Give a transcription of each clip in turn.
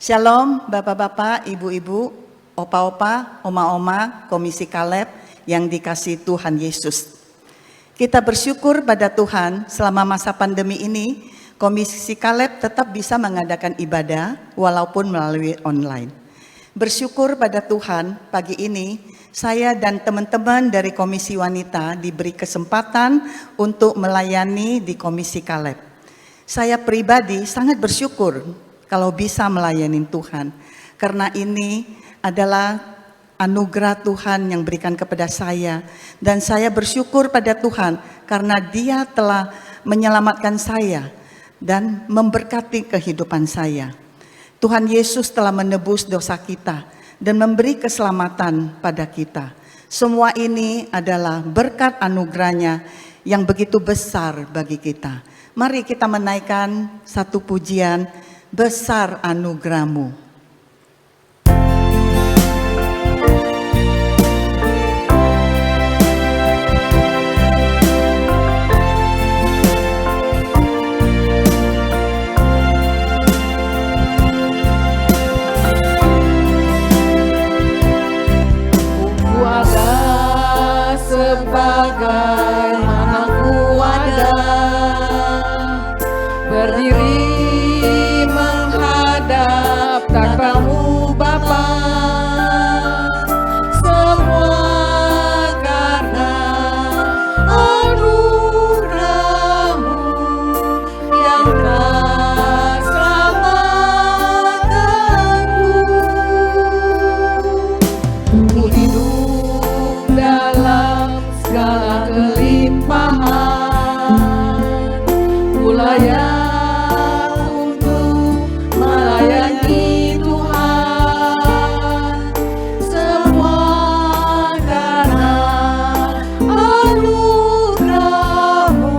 Shalom Bapak-Bapak, Ibu-Ibu, Opa-opa, Oma-oma, Komisi Kaleb yang dikasihi Tuhan Yesus. Kita bersyukur pada Tuhan selama masa pandemi ini, Komisi Kaleb tetap bisa mengadakan ibadah walaupun melalui online. Bersyukur pada Tuhan pagi ini, saya dan teman-teman dari Komisi Wanita diberi kesempatan untuk melayani di Komisi Kaleb. Saya pribadi sangat bersyukur kalau bisa melayani Tuhan, karena ini adalah anugerah Tuhan yang berikan kepada saya, dan saya bersyukur pada Tuhan karena Dia telah menyelamatkan saya dan memberkati kehidupan saya. Tuhan Yesus telah menebus dosa kita dan memberi keselamatan pada kita. Semua ini adalah berkat anugerahnya yang begitu besar bagi kita. Mari kita menaikkan satu pujian, besar anugerah-Mu. Sebagai mana ku ada berdiri menghadap tapamu Bapa, semua karena anugerah-Mu yang telah selamatkanku. Ku hidup dalam segala kelimpahan, ku layak untuk melayani Tuhan. Semua karena anugerah-Mu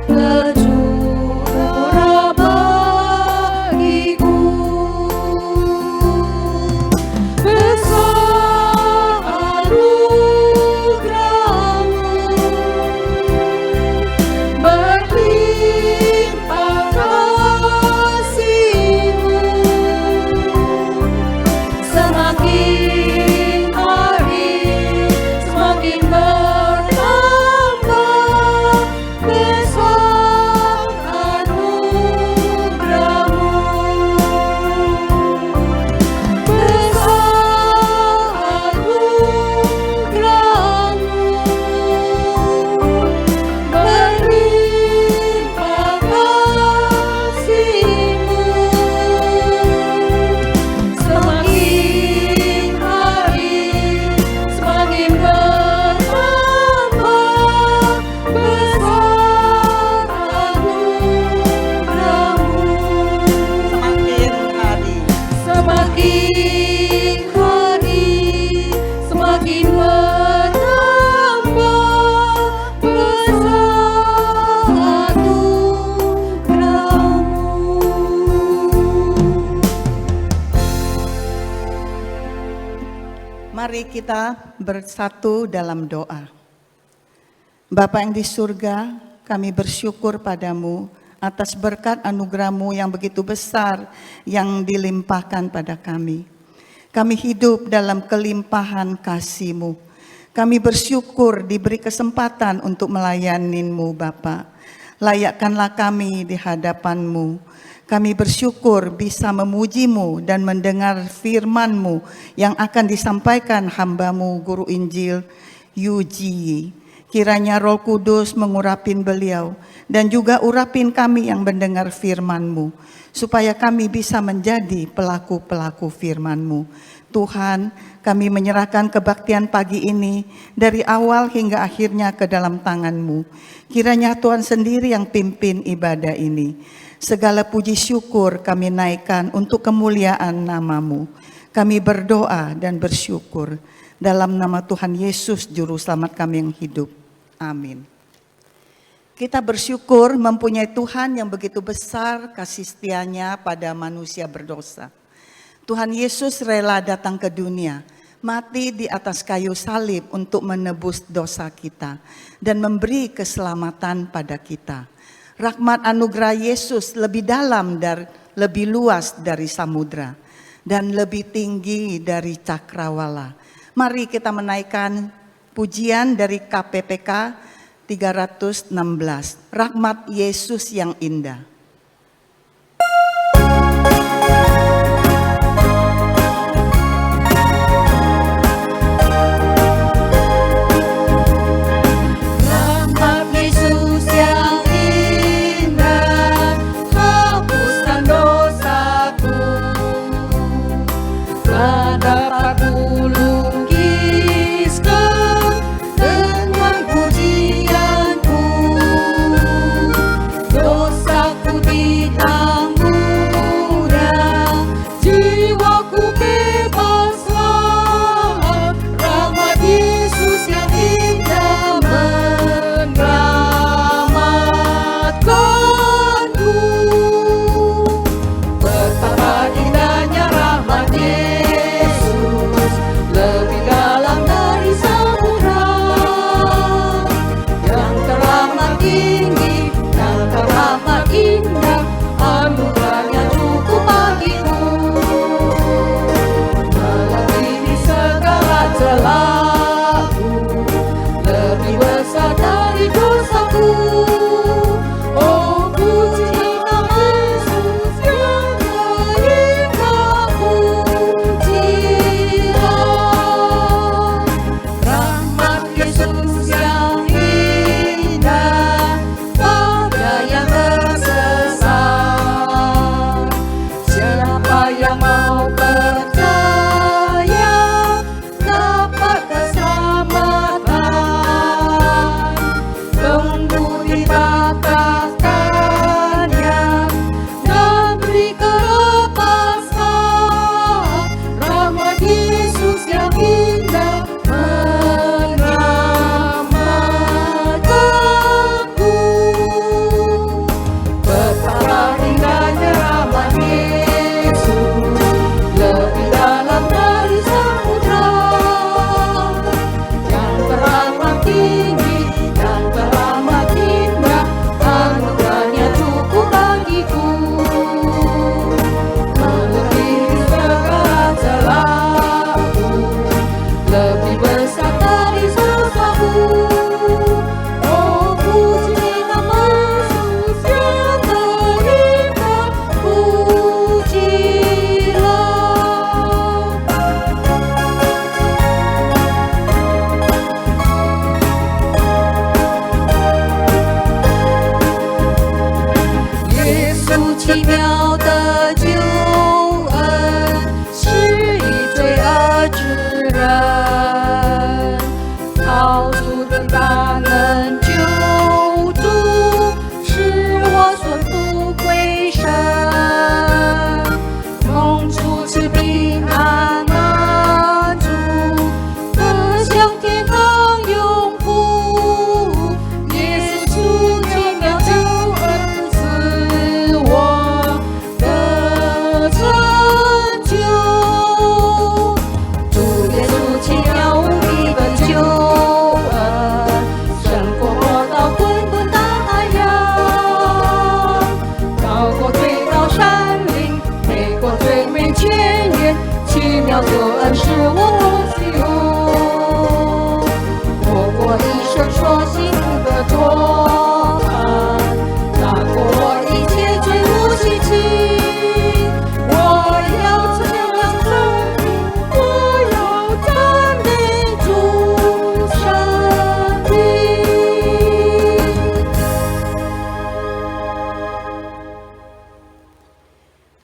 tercurah bagiku. Besar anugerah-Mu, berlimpah kasih-Mu, semakin hari semakin bertambah. Besar anugerah-Mu, besar anugerah-Mu, berlimpah kasih-Mu, semakin hari semakin bertambah. Besar anugerah-Mu, Semakin hari semakin hari semakin bertambah. Besar anugerah-Mu. mari kita bersatu dalam doa. Bapa yang di surga, kami bersyukur padamu atas berkat anugerah-Mu yang begitu besar yang dilimpahkan pada kami. Kami hidup dalam kelimpahan kasih-Mu. Kami bersyukur diberi kesempatan untuk melayani-Mu Bapa. Layakkanlah kami di hadapan-Mu. Kami bersyukur bisa memuji-Mu dan mendengar firman-Mu yang akan disampaikan hamba-Mu Guru Injil Yuji. Kiranya Roh Kudus mengurapin beliau dan juga urapin kami yang mendengar firman-Mu, supaya kami bisa menjadi pelaku-pelaku firman-Mu. Tuhan, kami menyerahkan kebaktian pagi ini dari awal hingga akhirnya ke dalam tangan-Mu. Kiranya Tuhan sendiri yang pimpin ibadah ini. Segala puji syukur kami naikkan untuk kemuliaan nama-Mu. Kami berdoa dan bersyukur dalam nama Tuhan Yesus Juru Selamat kami yang hidup. Amin. Kita bersyukur mempunyai Tuhan yang begitu besar kasih setianya pada manusia berdosa. Tuhan Yesus rela datang ke dunia, mati di atas kayu salib untuk menebus dosa kita dan memberi keselamatan pada kita. Rahmat anugerah Yesus lebih dalam dan lebih luas dari samudra dan lebih tinggi dari cakrawala. Mari kita menaikkan pujian dari KPPK 316, Rahmat Yesus yang indah.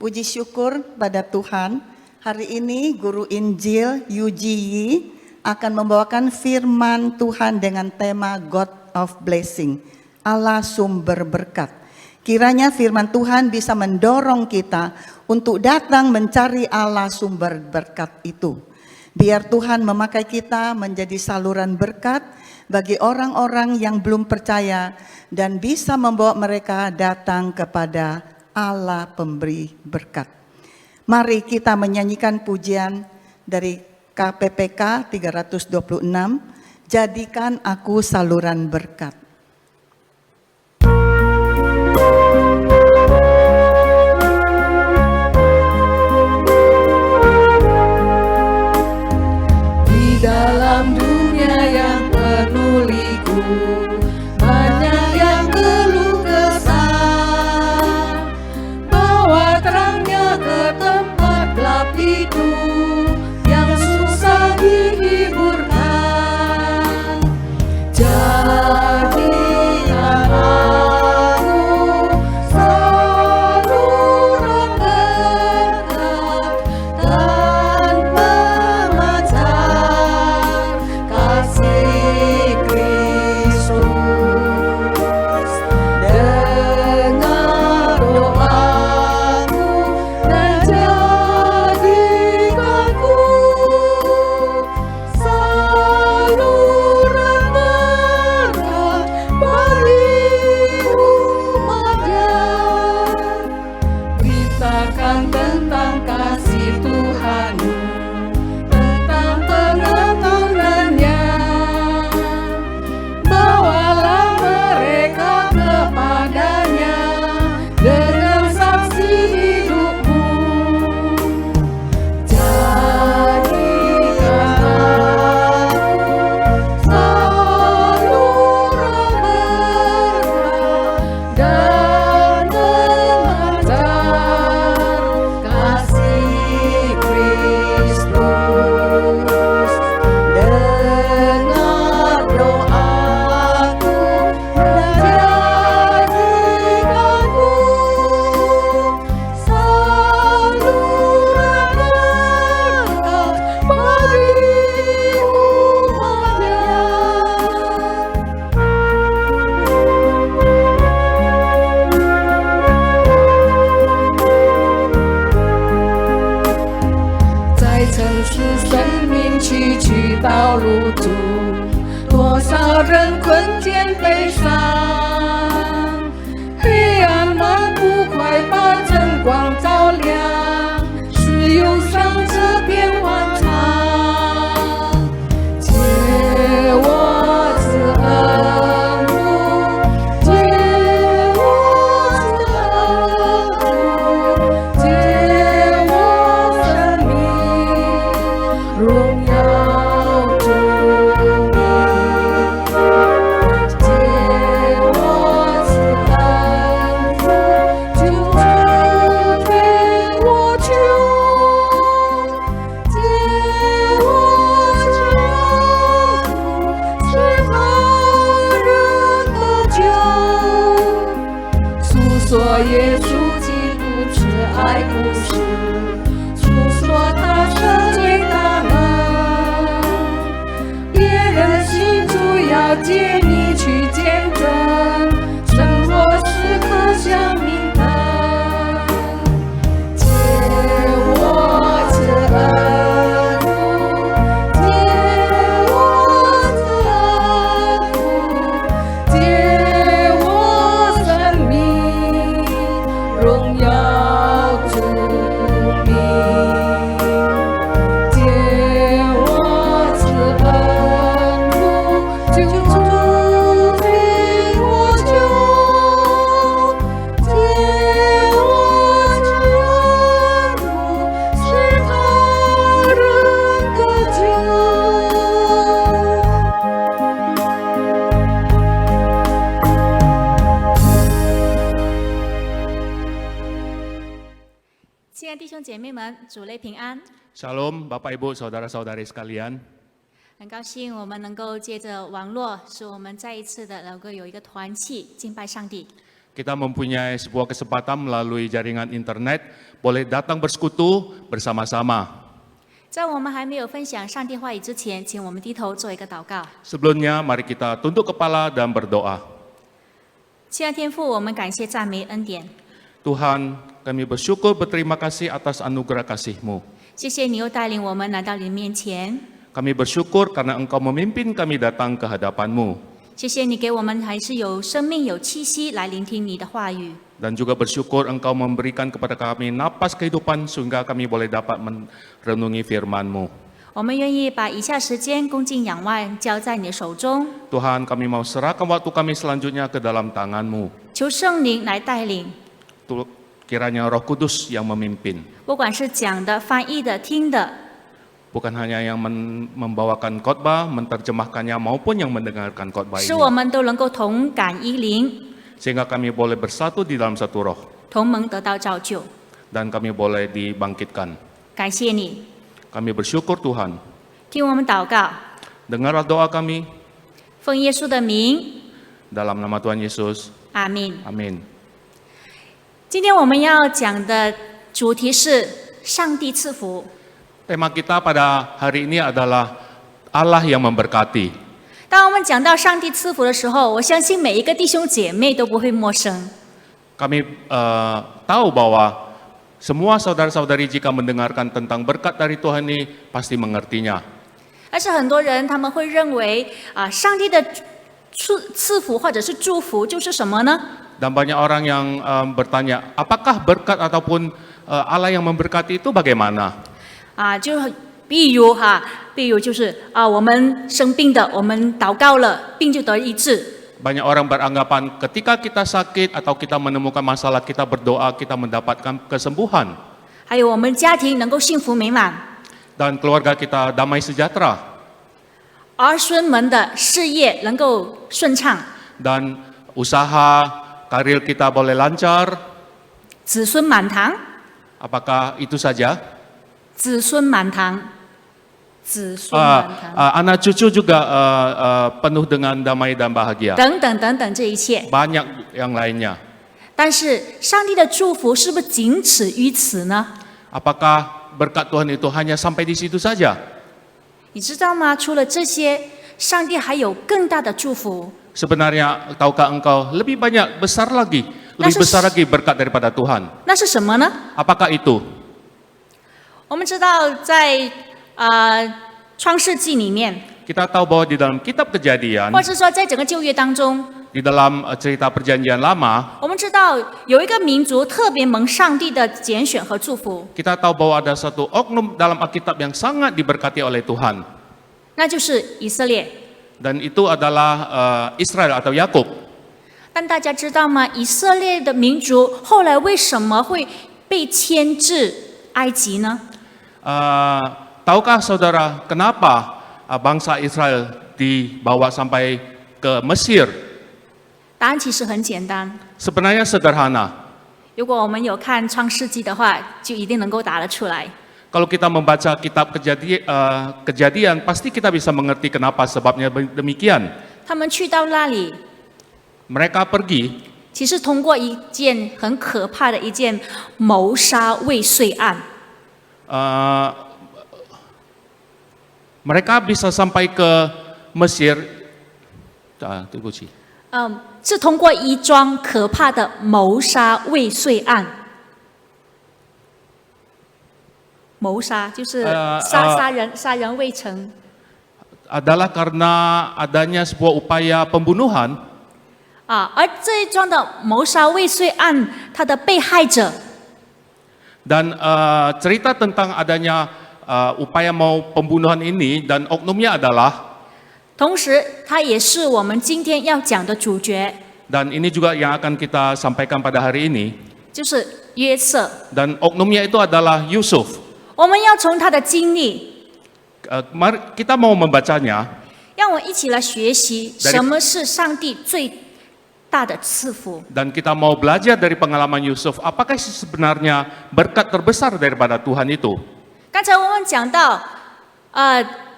Puji syukur pada Tuhan, hari ini Guru Injil UGY akan membawakan firman Tuhan dengan tema God of Blessing, Allah sumber berkat. Kiranya firman Tuhan bisa mendorong kita untuk datang mencari Allah sumber berkat itu. Biar Tuhan memakai kita menjadi saluran berkat bagi orang-orang yang belum percaya dan bisa membawa mereka datang kepada Allah pemberi berkat. Mari kita menyanyikan pujian dari KPPK 326, Jadikan Aku Saluran Berkat. 是生命崎岖道路途，多少人困倦悲伤，黑暗漫步，快把晨光照亮，是忧伤这变欢畅。借我此恩物，借我此恩物，借我生命，荣耀主名。借我此恩物，救主对我求，借我这恩是他人的救，诉说耶稣基督慈爱故事，诉说他赦罪大能。别人信主要借你去见证，生活时刻像明灯。借我此恩物，借我此恩物，借我生命，荣耀主名。借我此恩物，救主对我求，借我这恩物，是他人的救。亲爱的弟兄姐妹们，主内平安！ Shalom Bapak Ibu Saudara-saudari sekalian. 很高兴我们能够借着网络，使我们再一次的能够有一个团契敬拜上帝。 Kita mempunyai sebuah kesempatan melalui jaringan internet boleh datang bersekutu bersama-sama. 在我们还没有分享上帝话语之前，请我们低头做一个祷告。 Sebelumnya mari kita tunduk kepala dan berdoa. 亲爱的天父，我们感谢赞美恩典， Tuhan, kami bersyukur berterima kasih atas anugerah kasih-Mu. 谢谢你又带领我们来到你的面前， Kami bersyukur karena Engkau memimpin kami datang ke hadapan-Mu. 谢谢你给我们还是有生命有气息来聆听你的话语。 Dan juga bersyukur Engkau memberikan kepada kami napas kehidupan sehingga kami boleh dapat merenungi firman-Mu. 我们愿意把以下时间恭敬仰望交在你的手中， Tuhan, kami mau serahkan waktu kami selanjutnya ke dalam tangan-Mu. 求圣灵来带领， Kiranya Roh Kudus yang memimpin. 不管是讲的、翻译的、听的， Bukan hanya yang membawakan khotbah, menerjemahkannya maupun yang mendengarkan khotbah 使我 ini. 们都能够同感一灵， Sehingga kami boleh bersatu di dalam satu roh 同盟得到造就。 dan kami boleh dibangkitkan. 感谢你， Kami bersyukur Tuhan. 听我们祷告， Dengarlah doa kami 奉耶稣的名， dalam nama Tuhan Yesus. 阿门。 Amin. 今天我们要讲的主题是上帝赐福。 Tema kita pada hari ini adalah Allah yang memberkati. 当我们讲到上帝赐福的时候，我相信每一个弟兄姐妹都不会陌生。 Kami tahu bahwa semua saudara-saudari jika mendengarkan tentang berkat dari Tuhan ini pasti mengertinya. 但是很多人他们会认为上帝的赐福或者是祝福就是什么呢？ Dan banyak orang yang bertanya, apakah berkat ataupun Allah yang memberkati itu bagaimana? 就比如就是我们生病的，我们祷告了，病就得医治。 Banyak orang beranggapan ketika kita sakit atau kita menemukan masalah, kita berdoa, kita mendapatkan kesembuhan. 还有我们家庭能够幸福美满， Dan keluarga kita damai sejahtera. 儿孙们的事业能够顺畅， Dan usaha, karir kita boleh lancar. 子孙满堂， Apakah itu saja? 子孙满堂，子孙满堂， Anak cucu juga penuh dengan damai dan bahagia. 等等等等这一切。 Banyak yang lainnya. 但是上帝的祝福是不是仅此于此呢？ Apakah berkat Tuhan itu hanya sampai di situ saja? 你知道吗？除了这些，上帝还有更大的祝福。 Sebenarnya tahukah engkau lebih banyak besar lagi, lebih besar lagi berkat daripada Tuhan? 那是什么呢？ Apakah itu? 我们知道在创世纪里面， Kita tahu bahwa di dalam kitab Kejadian, 或是说在整个旧约当中， di dalam cerita Perjanjian Lama, 我们知道有一个民族特别蒙上帝的拣选和祝福， kita tahu bahwa ada satu oknum dalam Alkitab yang sangat diberkati oleh Tuhan. 那就是以色列。 Dan itu adalah Israel atau Yakub. 但大家知道吗？以色列的民族后来为什么会被牵至埃及呢？ Tahukah saudara kenapa bangsa Israel dibawa sampai ke Mesir? 答案其实很简单， Sebenarnya sederhana. 如果我们有看创世纪的话，就一定能够答得出来。 Kalau kita membaca kitab kejadian, pasti kita bisa mengerti kenapa sebabnya demikian. 他们去到那里， Mereka pergi 其实通过一件很可怕的一件谋杀未遂案。 mereka bisa sampai ke Mesir. 对不起。是通过一桩可怕的谋杀未遂案。谋杀就是杀人未成。 adalah karena adanya sebuah upaya pembunuhan. 而这一桩的谋杀未遂案，它的被害者 Dan cerita tentang adanya upaya mau pembunuhan ini dan oknumnya adalah, 同时他也是我们今天要讲的主角， dan ini juga yang akan kita sampaikan pada hari ini, 就是约瑟。 dan oknumnya itu adalah Yusuf. 我们要从他的经历， Mari kita mau membacanya, 让我一起来学习 Dari- 什么是上帝最大的赐福。 dan kita mau belajar dari pengalaman Yusuf, apakah sebenarnya berkat terbesar daripada Tuhan itu. 刚才我们讲到，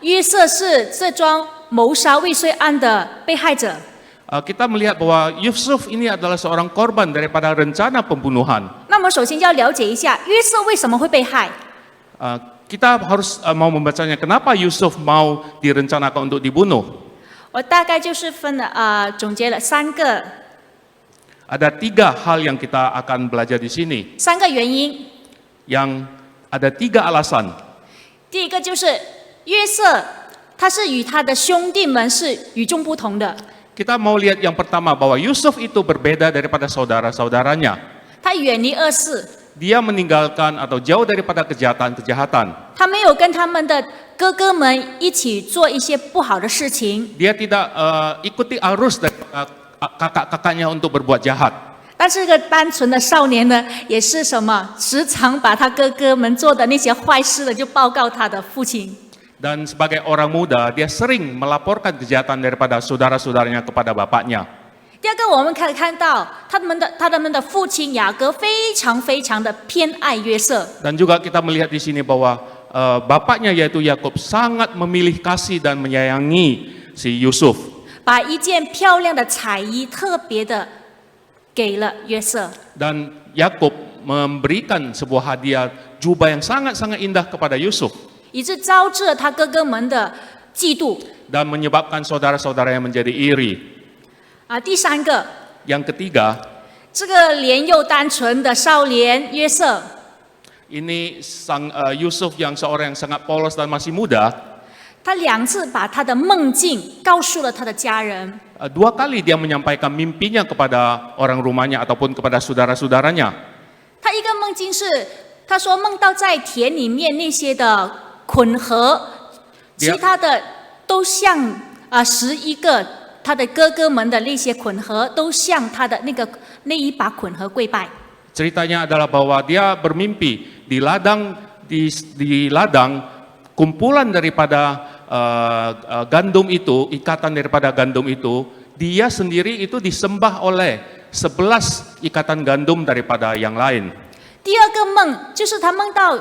约瑟是这桩谋杀未遂案的被害者。 Kita melihat bahwa Yusuf ini adalah seorang korban daripada rencana pembunuhan. 那我们首先要了解一下约瑟为什么会被害。 Kita harus mau membacanya, kenapa Yusuf mau direncanakan untuk dibunuh. 我大概就是总结了3个 Ada 3 hal yang kita akan belajar di sini, 3个原因。 yang ada 3 alasan. 第一个就是约瑟，他是与他的兄弟们是与众不同的。 Kita mau lihat yang pertama bahwa Yusuf itu berbeda daripada saudara-saudaranya. 他远离恶事， Dia meninggalkan atau jauh daripada kejahatan-kejahatan. 他没有跟他们的哥哥们一起做一些不好的事情， Dia tidak ikuti arus dari kakak-kakaknya untuk berbuat jahat. 但是这个单纯的少年呢，也是什么，时常把他哥哥们做的那些坏事呢，就报告他的父亲。 Dan sebagai orang muda, dia sering melaporkan kejahatan daripada saudara-saudaranya kepada bapaknya. 第二个，我们可以看到他们的父亲雅各非常非常的偏爱约瑟， Dan juga kita melihat di sini bahwa bapaknya yaitu Yakub sangat memilih kasih dan menyayangi si Yusuf. 把一件漂亮的彩衣特别的给了约瑟。 Dan Yakub memberikan sebuah hadiah jubah yang sangat-sangat indah kepada Yusuf. 以致招致了他哥哥们的嫉妒。 Dan menyebabkan saudara-saudara yang menjadi iri. 第3个， Yang ketiga, 这个年幼单纯的少年约瑟， ini sang Yusuf yang seorang yang sangat polos dan masih muda. 他2次把他的梦境告诉了他的家人。 2 kali dia menyampaikan mimpinya kepada orang rumahnya ataupun kepada saudara-saudaranya. 他一个梦境是，他说梦到在田里面那些的捆禾，其他的都像11个他的哥哥们的那些捆禾，都向他的那一把捆禾跪拜。 Ceritanya adalah bahwa dia bermimpi di ladang kumpulan daripada gandum itu, ikatan daripada gandum itu, dia sendiri itu disembah oleh 11 ikatan gandum daripada yang lain. 第2个梦就是他梦到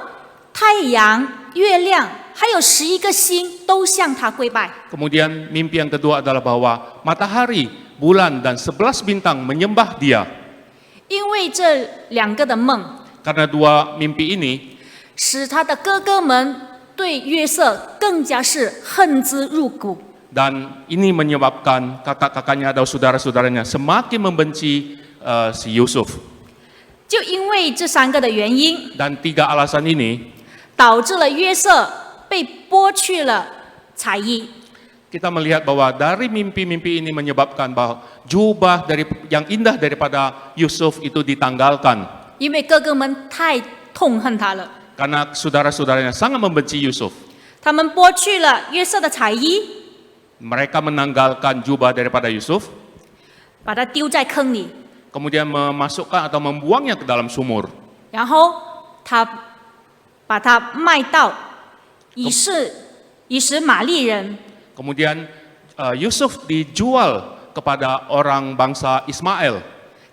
太阳、月亮还有11个星都向他跪拜。 Kemudian mimpi yang kedua adalah bahwa matahari, bulan dan 11 bintang menyembah dia. 因为这2个的梦， Karena 2 mimpi ini, 使他的哥哥们对约瑟更加是恨之入骨。 dan ini menyebabkan kakak-kakaknya atau saudara-saudaranya semakin membenci si Yusuf. 就因为这3个的原因， Dan 3 alasan ini, 导致了约瑟被剥去了彩衣。 Kita melihat bahwa dari mimpi-mimpi ini menyebabkan bahwa jubah yang indah daripada Yusuf itu ditanggalkan. 因为哥哥们太痛恨他了， Karena saudara-saudaranya sangat membenci Yusuf. 他们剥去了约瑟的彩衣， Mereka menanggalkan jubah daripada Yusuf, 把他丢在坑里， kemudian memasukkan atau membuangnya ke dalam sumur. 然后他把他卖到以实玛利人， Kemudian Yusuf dijual kepada orang bangsa Ismail.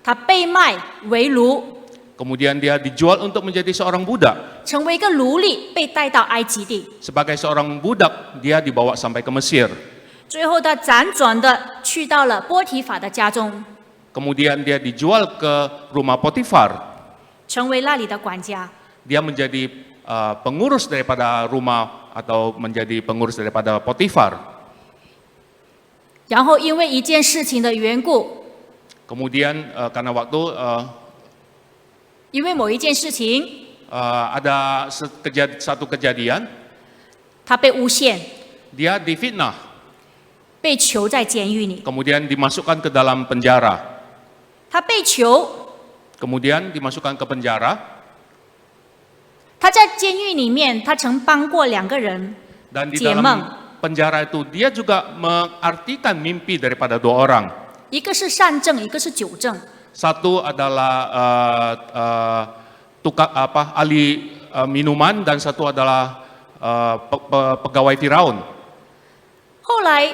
他被卖为奴， Kemudian dia dijual untuk menjadi seorang budak. 成为一个奴隶，被带到埃及地。 Sebagai seorang budak, dia dibawa sampai ke Mesir. 最后，他辗转的去到了波提法的家中， Kemudian dia dijual ke rumah Potifar. 成为那里的管家。 Dia menjadi pengurus daripada rumah atau menjadi pengurus daripada Potifar. 然后因为一件事情的缘故， Kemudian karena waktu 因为某一件事情， ada satu kejadian, 他被诬陷， dia difitnah, 被囚在监狱里。 kemudian dimasukkan ke dalam penjara. 他被囚， Kemudian dimasukkan ke penjara 他在监狱里面，他曾帮过2个人 dan di 解梦， dalam penjara itu dia juga mengartikan mimpi daripada 2 orang. 一个是善政，一个是久政。 Satu adalah ahli minuman dan satu adalah pegawai Firaun. 后来，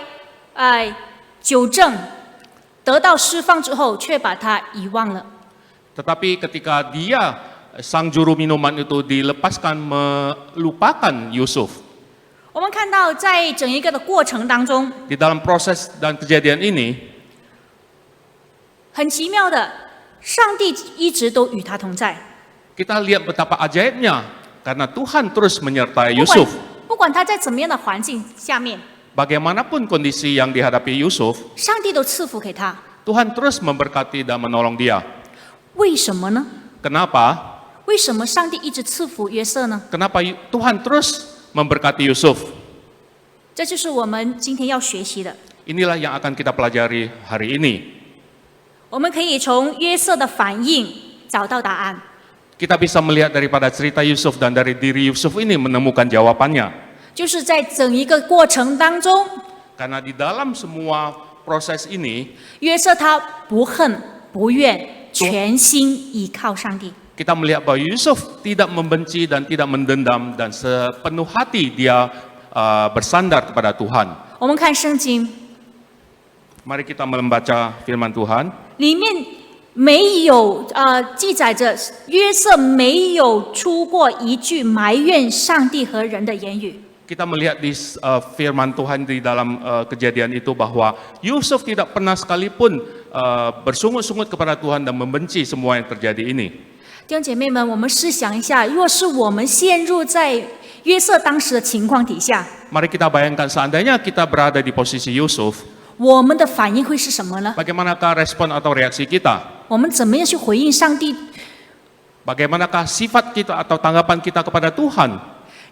久政得到释放之后，却把他遗忘了。 Tetapi ketika dia sang juru minuman itu dilepaskan melupakan Yusuf. 我们看到，在整一个的过程当中， Di dalam proses dan kejadian ini, 很奇妙的，上帝一直都与他同在。 kita lihat betapa ajaibnya karena Tuhan terus menyertai 不管 Yusuf. 不管他在怎么样的环境下面， Bagaimanapun kondisi yang dihadapi Yusuf, 上帝都赐福给他。 Tuhan terus memberkati dan menolong dia. 为什么呢？ Kenapa? 为什么上帝一直赐福约瑟呢？ Kenapa Tuhan terus memberkati Yusuf? 这就是我们今天要学习的。 Inilah yang akan kita pelajari hari ini. 我们可以从约瑟的反应找到答案。 Kita bisa melihat daripada cerita Yusuf dan dari diri Yusuf ini menemukan jawabannya. 就是在整一个过程当中， Karena di dalam semua proses ini, 约瑟他不恨不怨，全心依靠上帝。 kita melihat bahwa Yusuf tidak membenci dan tidak mendendam dan sepenuh hati dia bersandar kepada Tuhan. 我们看圣经， Mari kita membaca firman Tuhan. 里面没有记载着约瑟没有出过一句埋怨上帝和人的言语。 Kita melihat di firman Tuhan di dalam kejadian itu bahwa Yusuf tidak pernah sekalipun bersungut-sungut kepada Tuhan dan membenci semua yang terjadi ini. 弟兄姐妹们，我们试想一下，若是我们陷入在约瑟当时的情况底下， Mari kita bayangkan seandainya kita berada di posisi Yusuf, 我们的反应会是什么呢？ bagaimanakah respon atau reaksi kita? 我们怎么样去回应上帝？ Bagaimanakah sifat kita atau tanggapan kita kepada Tuhan?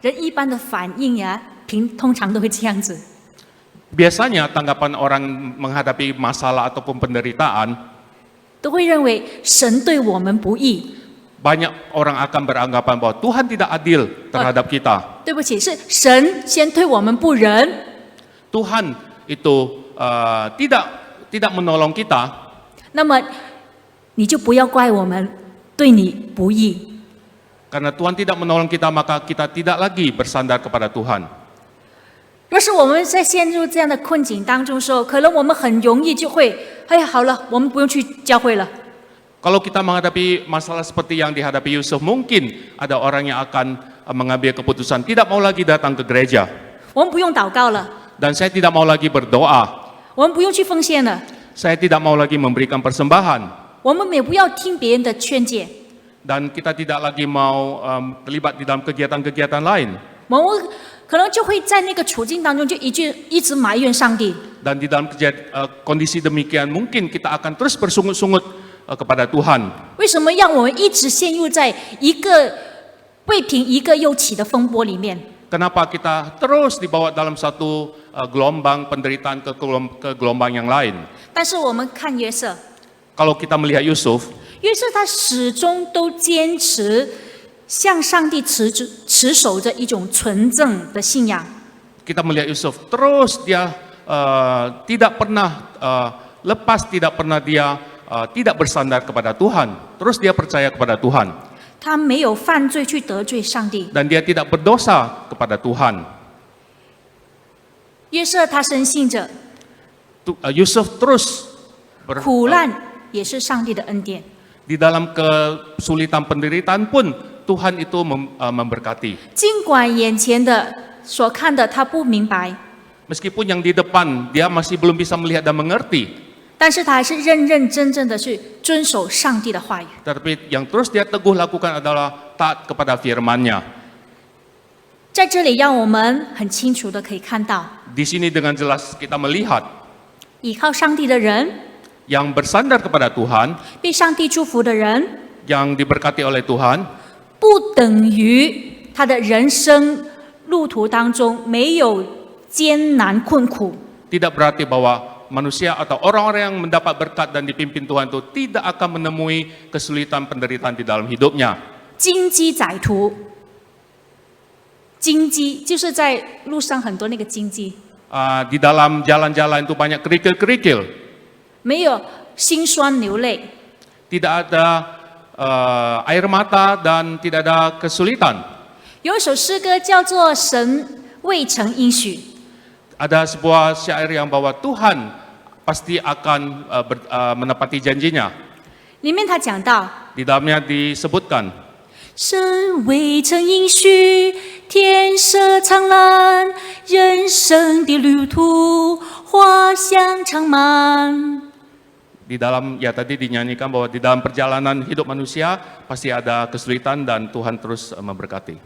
人一般的反应呀，通常都会这样子。 Biasanya tanggapan orang menghadapi masalah ataupun penderitaan, 都会认为神对我们不义。 banyak orang akan beranggapan bahwa Tuhan tidak adil terhadap kita. 对不起，是神先对我们不仁。 Tuhan itu tidak menolong kita. 那么你就不要怪我们对你不义。 Karena Tuhan tidak menolong kita, maka kita tidak lagi bersandar kepada Tuhan. 若是我们在陷入这样的困境当中的时候，可能我们很容易就会，哎呀，好了，我们不用去教会了。 Kalau kita menghadapi masalah seperti yang dihadapi Yusuf, mungkin ada orang yang akan mengambil keputusan tidak mau lagi datang ke gereja. 我们不用祷告了， Dan saya tidak mau lagi berdoa. 我们不用去奉献了， Saya tidak mau lagi memberikan persembahan. 我们也不要听别人的劝诫， Dan kita tidak lagi mau terlibat di dalam kegiatan-kegiatan lain. 我们可能就会在那个处境当中就一直埋怨上帝。 Dan di dalam kondisi demikian, mungkin kita akan terus bersungut-sungut kepada Tuhan. 为什么让我们一直陷入在一个未平一个又起的风波里面。 Kenapa kita terus dibawa dalam satu gelombang penderitaan ke gelombang yang lain? 但是我们看约瑟， Kalau kita melihat Yusuf, 约瑟他始终都坚持向上帝持守着一种纯正的信仰。 kita melihat Yusuf terus dia tidak pernah lepas, tidak pernah dia tidak bersandar kepada Tuhan. Terus dia percaya kepada Tuhan. 他没有犯罪去得罪上帝。 Dan dia tidak berdosa kepada Tuhan. 约瑟他深信着 Yusuf terus 苦难也是上帝的恩典。 di dalam kesulitan penderitaan pun Tuhan itu memberkati. 尽管眼前的所看的他不明白， Meskipun yang di depan dia masih belum bisa melihat dan mengerti, 但是他还是认认真真的去遵守上帝的话语。 tetapi yang terus dia teguh lakukan adalah taat kepada firman-Nya. 在这里，让我们很清楚的可以看到， Di sini dengan jelas kita melihat 倚靠上帝的人， yang bersandar kepada Tuhan, 被上帝祝福的人， yang diberkati oleh Tuhan, 不等于他的人生路途当中没有艰难困苦。 tidak berarti bahwa manusia atau orang-orang yang mendapat berkat dan dipimpin Tuhan itu tidak akan menemui kesulitan penderitaan di dalam hidupnya. 荆棘窄途，荆棘就是在路上很多那个荆棘， Di dalam jalan-jalan itu banyak kerikil-kerikil, 没有辛酸流泪， tidak ada air mata dan tidak ada kesulitan. 有一首诗歌叫做《神未曾应许》， Ada sebuah syair yang bahwa Tuhan pasti akan menepati janjinya. 里面他讲到。 Di dalamnya disebutkan, 神未曾应许，天色苍蓝，人生的旅途花香长满。 di dalam ya tadi dinyanyikan bahwa di dalam perjalanan hidup manusia pasti ada kesulitan dan Tuhan terus memberkati.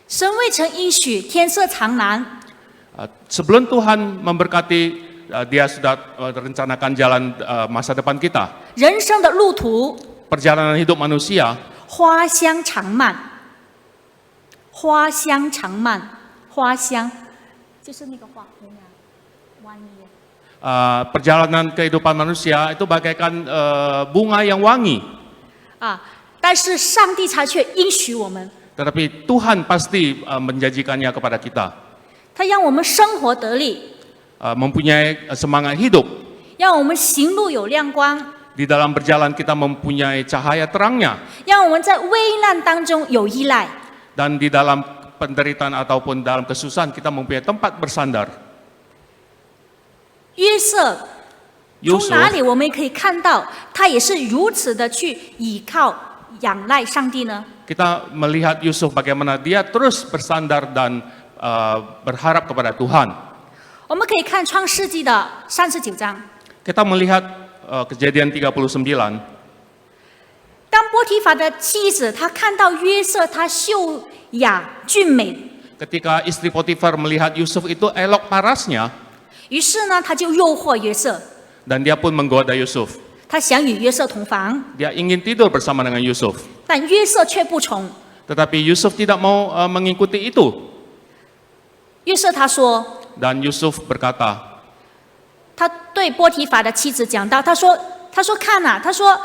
神未曾应许，天色长蓝， Sebelum Tuhan memberkati, Dia sudah rencanakan jalan masa depan kita. 人生的路途 Perjalanan hidup manusia 花香长满，花香长满，花香就是那个花，万叶。 perjalanan kehidupan manusia itu bagaikan bunga yang wangi. 啊，但是上帝他却应许我们， Tetapi Tuhan pasti menjanjikannya kepada kita. 他让我们生活得力， Mempunyai semangat hidup. 让我们行路有亮光， Di dalam berjalan kita mempunyai cahaya terangnya. 让我们在危难当中有依赖。 Dan di dalam penderitaan ataupun dalam kesusahan kita mempunyai tempat bersandar. 约瑟 从 Yusuf 哪里我们可以看到他也是如此的去倚靠仰赖上帝呢？ kita melihat Yusuf bagaimana dia terus bersandar dan berharap kepada Tuhan. 我们可以看创世纪的39章， Kita melihat kejadian 39. 当波提法的妻子她看到约瑟他秀雅俊美， Ketika istri Potifar melihat Yusuf itu elok parasnya, 于是呢他就诱惑约瑟， dan dia pun menggoda Yusuf. 他想与约瑟同房， Dia ingin tidur bersama dengan Yusuf. 但约瑟却不从。 Tetapi Yusuf tidak mau mengikuti itu. 约瑟他说， Dan Yusuf berkata, 他对波提法的妻子讲到，他说看呐、他说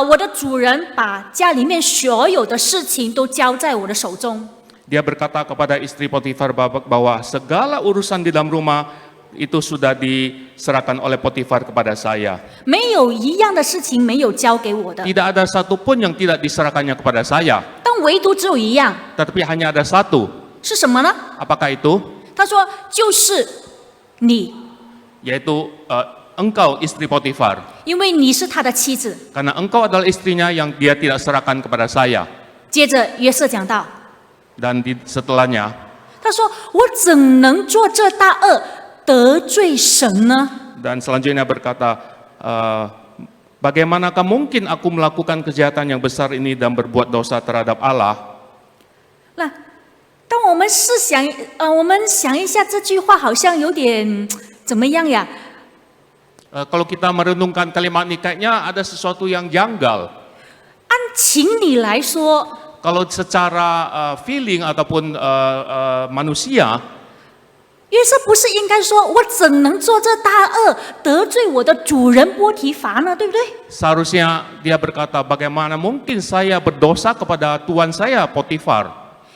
我的主人把家里面所有的事情都交在我的手中。 dia berkata kepada istri Potifar bahwa segala urusan di dalam rumah itu sudah diserahkan oleh Potifar kepada saya. 没有一样的事情没有交给我的， Tidak ada satupun yang tidak diserahkannya kepada saya. 但唯独只有一样， Tetapi hanya ada satu. 是什么呢？ Apakah itu? 他说就是你， Yaitu engkau istri Potifar. 因为你是他的妻子。 Karena engkau adalah istrinya yang dia tidak serahkan kepada saya. 接着约瑟讲到， Dan setelahnya, 他说我怎能做这大恶得罪神呢？ dan selanjutnya berkata, bagaimanakah mungkin aku melakukan kejahatan yang besar ini dan berbuat dosa terhadap Allah? 那当我们我们想一下这句话，好像有点怎么样呀？ Kalau kita merenungkan kalimat ini kayaknya ada sesuatu yang janggal. 按情理来说， kalau secara feeling ataupun manusia, 约瑟不是应该说，我怎能做这大恶，得罪我的主人波提乏呢？对不对？ seharusnya dia berkata, bagaimana mungkin saya berdosa kepada Tuan saya Potifar?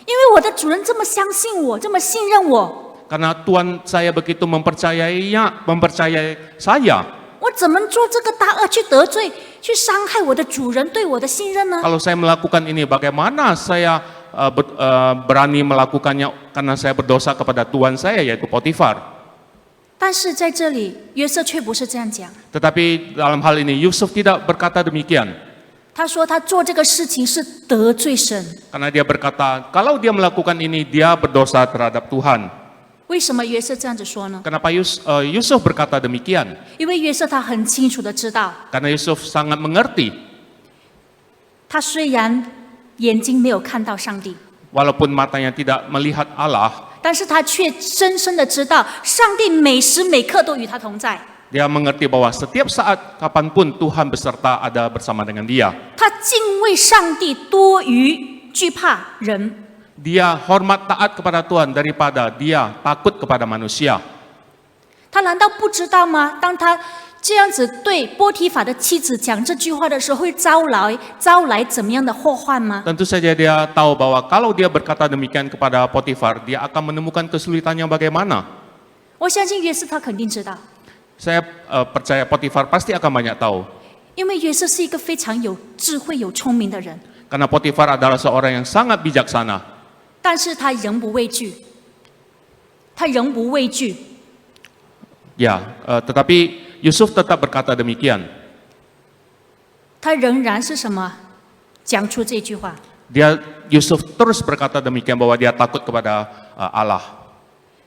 因为我的主人这么相信我，这么信任我， Karena Tuan saya begitu mempercayai saya. 我怎么做这个大恶去得罪、去伤害我的主人对我的信任呢？ Kalau saya melakukan ini, bagaimana saya berani melakukannya karena saya berdosa kepada Tuan saya yaitu Potifar. 但是在这里，约瑟却不是这样讲。 Tetapi dalam hal ini Yusuf tidak berkata demikian. 他说他做这个事情是得罪神。 Karena dia berkata, kalau dia melakukan ini, dia berdosa terhadap Tuhan. 为什么约瑟这样子说呢？ Kenapa Yusuf berkata demikian? 因为约瑟他很清楚的知道， Karena Yusuf sangat mengerti, 他虽然眼睛没有看到上帝， walaupun matanya tidak melihat Allah, 但是他却深深的知道，上帝每时每刻都与他同在。 dia mengerti bahwa setiap saat, kapanpun Tuhan beserta ada bersama dengan dia. 他敬畏上帝多于惧怕人。 Dia hormat taat kepada Tuhan daripada dia takut kepada manusia. 他难道不知道吗？当他这样子对波提法的妻子讲这句话的时候，会招来怎么样的祸患吗？ Tentu saja dia tahu bahwa kalau dia berkata demikian kepada Potifar, dia akan menemukan kesulitan yang bagaimana. 我相信约瑟他肯定知道， Saya percaya Potifar pasti akan banyak tahu. 因为约瑟是一个非常有智慧、有聪明的人， Karena Potifar adalah seorang yang sangat bijaksana. 但是他仍不畏惧，他仍不畏惧。 Ya, tetapi Yusuf tetap berkata demikian. 他仍然是什么？讲出这句话。 Yusuf terus berkata demikian bahwa dia takut kepada Allah.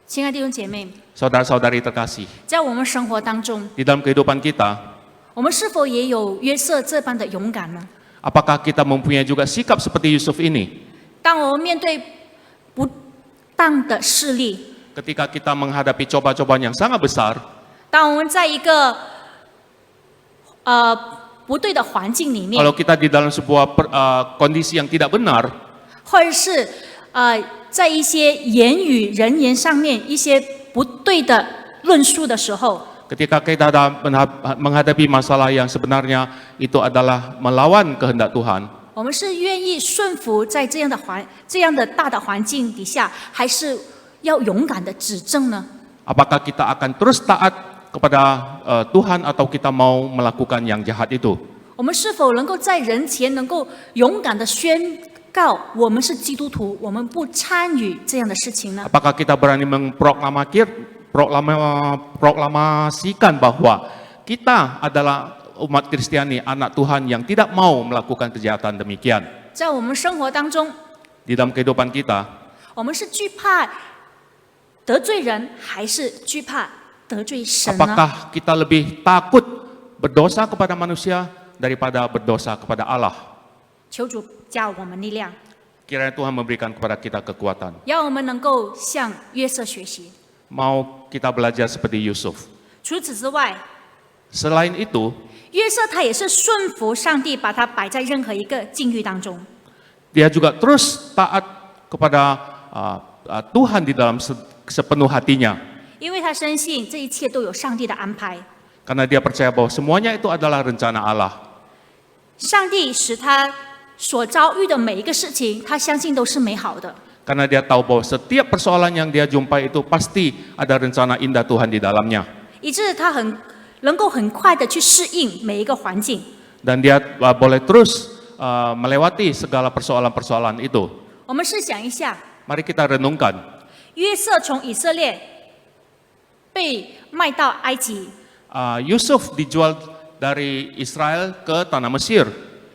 亲爱的弟兄姐妹， Saudara-saudari terkasih, 在我们生活当中， di dalam kehidupan kita, 我们是否也有约瑟这般的勇敢呢？ apakah kita mempunyai juga sikap seperti Yusuf ini? 当我们面对不当的势力， Ketika kita menghadapi cobaan-cobaan yang sangat besar, 当我们在一个不对的环境里面， kalau kita di dalam sebuah kondisi yang tidak benar, 或者是在一些言语、人言上面一些不对的论述的时候， ketika kita menghadapi masalah yang sebenarnya itu adalah melawan kehendak Tuhan, 我们是愿意顺服在这样的大的环境底下，还是要勇敢的指正呢？ apakah kita akan terus taat kepada Tuhan atau kita mau melakukan yang jahat itu? 我们是否能够在人前能够勇敢的宣告我们是基督徒，我们不参与这样的事情呢？ Apakah kita berani proklamasikan bahwa kita adalah umat Kristiani, anak Tuhan yang tidak mau melakukan kejahatan demikian? 在我们生活当中， Di dalam kehidupan kita, 我们是惧怕得罪人，还是惧怕得罪神呢？ apakah kita lebih takut berdosa kepada manusia daripada berdosa kepada Allah? 求主加我们力量， Kiranya Tuhan memberikan kepada kita kekuatan. 让我们能够向约瑟学习。 Mau kita belajar seperti Yusuf. 除此之外， Selain itu, 约瑟他也是顺服上帝，把他摆在任何一个境遇当中。 dia juga terus taat kepada Tuhan di dalam sepenuh hatinya. 因为他深信这一切都有上帝的安排， Karena dia percaya bahwa semuanya itu adalah rencana Allah. 上帝使他所遭遇的每一个事情，他相信都是美好的。 Karena dia tahu bahwa setiap persoalan yang dia jumpai itu pasti ada rencana indah Tuhan di dalamnya. 以致他能够很快的去适应每一个环境。 Dan dia boleh terus melewati segala persoalan-persoalan itu. 我们试想一下， Mari kita renungkan. 约瑟从以色列被卖到埃及， Yusuf dijual dari Israel ke tanah Mesir.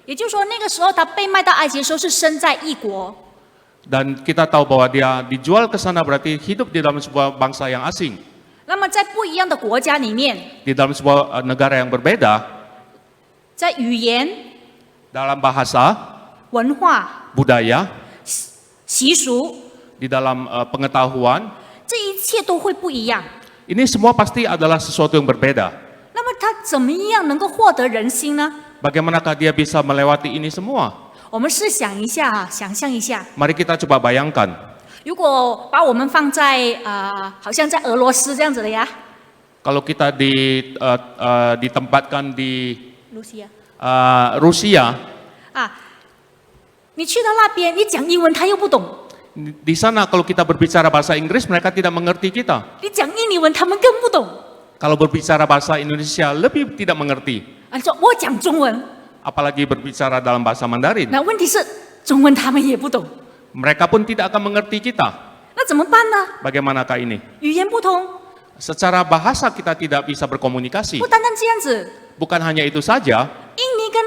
也就是说那个时候他被卖到埃及的时候是身在异国。 Dan kita tahu bahwa dia dijual ke sana berarti hidup di dalam sebuah bangsa yang asing. 那么在不一样的国家里面， Di dalam sebuah negara yang berbeda, 在语言、 dalam bahasa, 文化、 budaya, 习俗， di dalam pengetahuan, 这一切都会不一样。 ini semua pasti adalah sesuatu yang berbeda. 那么他怎么样能够获得人心呢？ Bagaimanakah dia bisa melewati ini semua? 我们试想一下啊，想象一下， Mari kita coba bayangkan, 如果把我们放在好像在俄罗斯这样子的呀， kalau kita ditempatkan di 露西亚 Rusia, 啊，你去到那边，你讲英文他又不懂， di sana kalau kita berbicara bahasa Inggris mereka tidak mengerti kita. 你讲印尼文他们更不懂。 Kalau berbicara bahasa Indonesia lebih tidak mengerti, 啊，你说我讲中文， apalagi berbicara dalam bahasa Mandarin. 那问题是中文他们也不懂， Mereka pun tidak akan mengerti kita. 那怎么办呢？ Bagaimanakah ini? 语言不通， Secara bahasa kita tidak bisa berkomunikasi. 不单单这样子， Bukan hanya itu saja, 印尼跟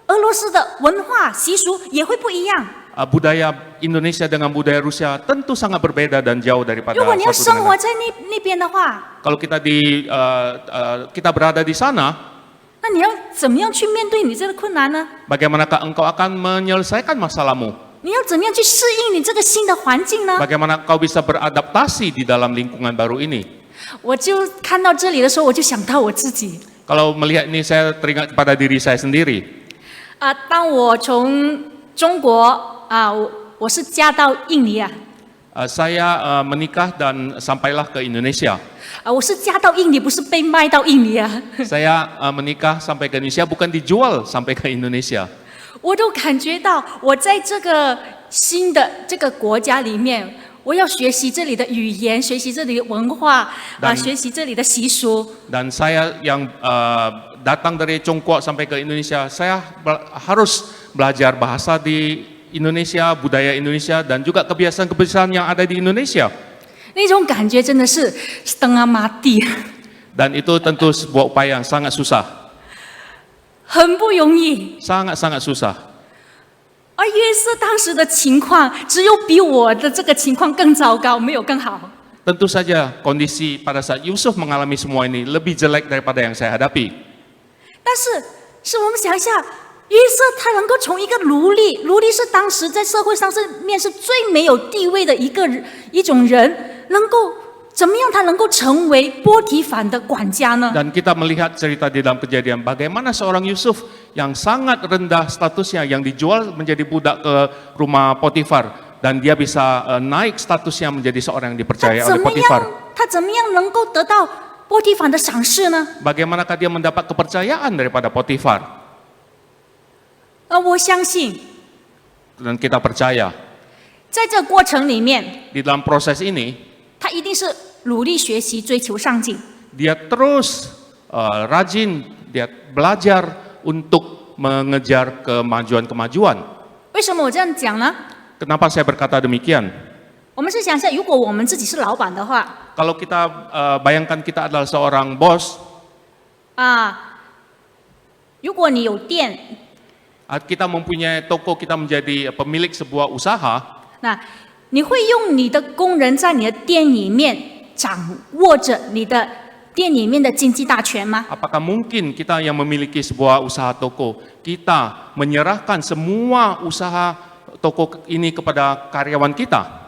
俄罗斯的文化习俗也会不一样。 budaya Indonesia dengan budaya Rusia tentu sangat berbeda dan jauh daripada 如果你要 satu 生 dengan 活 lain. 在那边的话， Kalau kita kita berada di sana, 那你要怎么样去面对你这个困难呢？ bagaimanakah engkau akan menyelesaikan masalahmu? 你要怎么样去适应你这个新的环境呢？ Bagaimana kau bisa beradaptasi di dalam lingkungan baru ini? 我就看到这里的时候，我就想到我自己 Kalau melihat ini saya teringat kepada diri saya sendiri. 啊，当我从中国啊，我是嫁到印尼啊， Saya menikah dan sampailah ke Indonesia. 我是嫁到印尼，不是被卖到印尼啊。 Saya menikah sampai ke Indonesia bukan dijual sampai ke Indonesia. 我都感觉到，我在这个新的这个国家里面，我要学习这里的语言，学习这里的文化啊，学习这里的习俗。 Dan saya yang datang dari Tiongkok sampai ke Indonesia, saya harus belajar bahasa di Indonesia, budaya Indonesia, dan juga kebiasaan-kebiasaan yang ada di Indonesia. 那种感觉真的是 setengah mati， Dan itu tentu sebuah upaya yang sangat susah, 很不容易。 sangat-sangat susah. 而约瑟当时的情况，只有比我的这个情况更糟糕，没有更好。 Tentu saja kondisi pada saat Yusuf mengalami semua ini lebih jelek daripada yang saya hadapi. 但是我们想一下，约瑟他能够从一个奴隶，奴隶是当时在社会上是最没有地位的一种人，能够怎么样？他能够成为波提反的管家呢？ Dan kita melihat cerita di dalam Kejadian bagaimana seorang Yusuf yang sangat rendah statusnya yang dijual menjadi budak ke rumah Potifar dan dia bisa naik statusnya menjadi seorang yang 他 dipercaya 怎 oleh 么 Potifar. 样？他怎么样能够得到波提反的赏识呢？ Bagaimanakah dia mendapat kepercayaan daripada Potifar? 我相信， Dan kita percaya 在这过程里面， di dalam proses ini 他一定是努力学习、追求上进。 dia terus rajin, dia belajar untuk mengejar kemajuan-kemajuan. 为什么我这样讲呢？ Kenapa saya berkata demikian? 我们是想一下，如果我们自己是老板的话， Kalau kita bayangkan kita adalah seorang bos, 如果你有店， kita mempunyai toko, kita menjadi pemilik sebuah usaha, 那你会用你的工人在你的店里面掌握着你的店里面的经济大权吗？ apakah mungkin kita yang memiliki sebuah usaha toko, kita menyerahkan semua usaha toko ini kepada karyawan kita?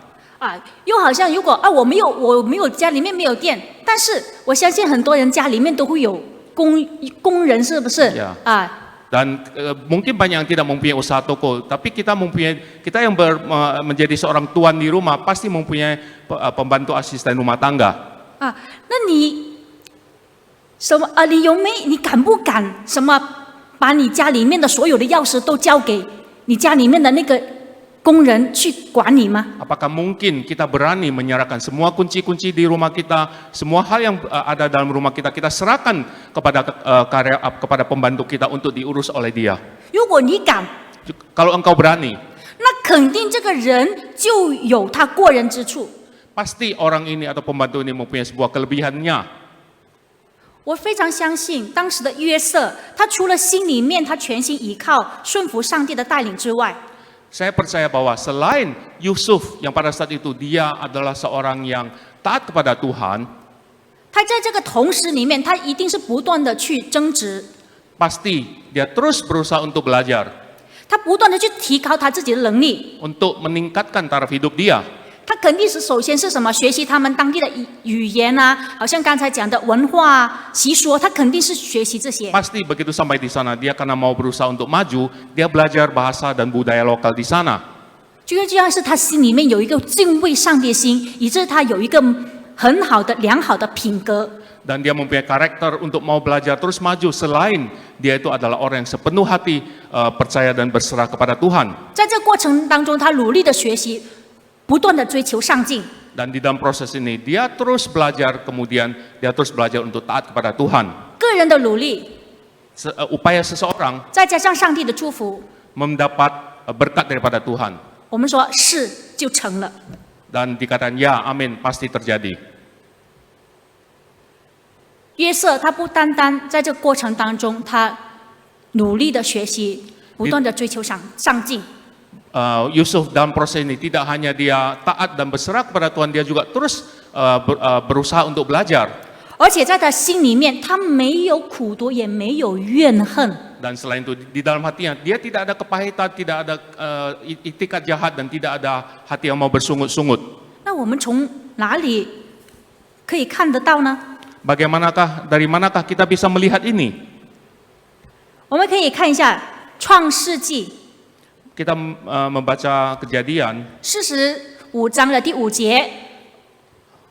又好像如果我没有家里面没有店，但是我相信很多人家里面都会有工人，是不是？ Ya. Dan mungkin banyak yang tidak mempunyai usaha toko, tapi kita yang menjadi seorang tuan di rumah pasti mempunyai pembantu asisten rumah tangga. 那你你敢不敢把你家里面的所有的钥匙都交给你家里面的那个工人去管理吗？ Apakah mungkin kita berani menyerahkan semua kunci-kunci di rumah kita, semua hal yang ada dalam rumah kita, kita serahkan kepada pembantu kita untuk diurus oleh dia? 如果你敢， Kalau engkau berani, 那肯定这个人就有他过人之处。 pasti orang ini atau pembantu ini mempunyai sebuah kelebihannya. 我非常相信当时的约瑟，他除了心里面他全心依靠顺服上帝的带领之外， Saya percaya bahwa selain Yusuf yang pada saat itu dia adalah seorang yang taat kepada Tuhan, 他在这个同时里面，他一定是不断的去增值， pasti dia terus berusaha untuk belajar, 他不断的去提高他自己的能力， untuk meningkatkan taraf hidup dia. 他肯定是首先是什么？学习他们当地的语言啊，好像刚才讲的文化啊、习俗，他肯定是学习这些。 Pasti begitu sampai di sana, dia karena mau berusaha untuk maju, dia belajar bahasa dan budaya lokal di sana. 就像是他心里面有一个敬畏上帝的心，以致他有一个很好的、良好的品格。 Dan dia mempunyai karakter untuk mau belajar terus maju selain dia itu adalah orang yang sepenuh hati percaya dan berserah kepada Tuhan. 在这过程当中，他努力的学习，不断的追求上进。 Dan di dalam proses ini dia terus belajar, kemudian dia terus belajar untuk taat kepada Tuhan. 个人的努力， Upaya seseorang 再加上上帝的祝福， mendapat berkat daripada Tuhan. 我们说是就成了。 Dan dikatakan ya, amin, pasti terjadi. 约瑟他不单单在这个过程当中，他努力的学习，不断的追求上进。 Yusuf dalam proses ini tidak hanya dia taat dan berserah kepada Tuhan, dia juga terus berusaha untuk belajar. 而且在他心里面，他没有苦毒，也没有怨恨。 Dan selain itu di dalam hatinya dia tidak ada kepahitan, tidak ada itikat jahat dan tidak ada hati yang mau bersungut-sungut. 那我们从哪里可以看得到呢？ Dari manakah kita bisa melihat ini? 我们可以看一下《创世纪》 Kita membaca Kejadian 45章的第5节，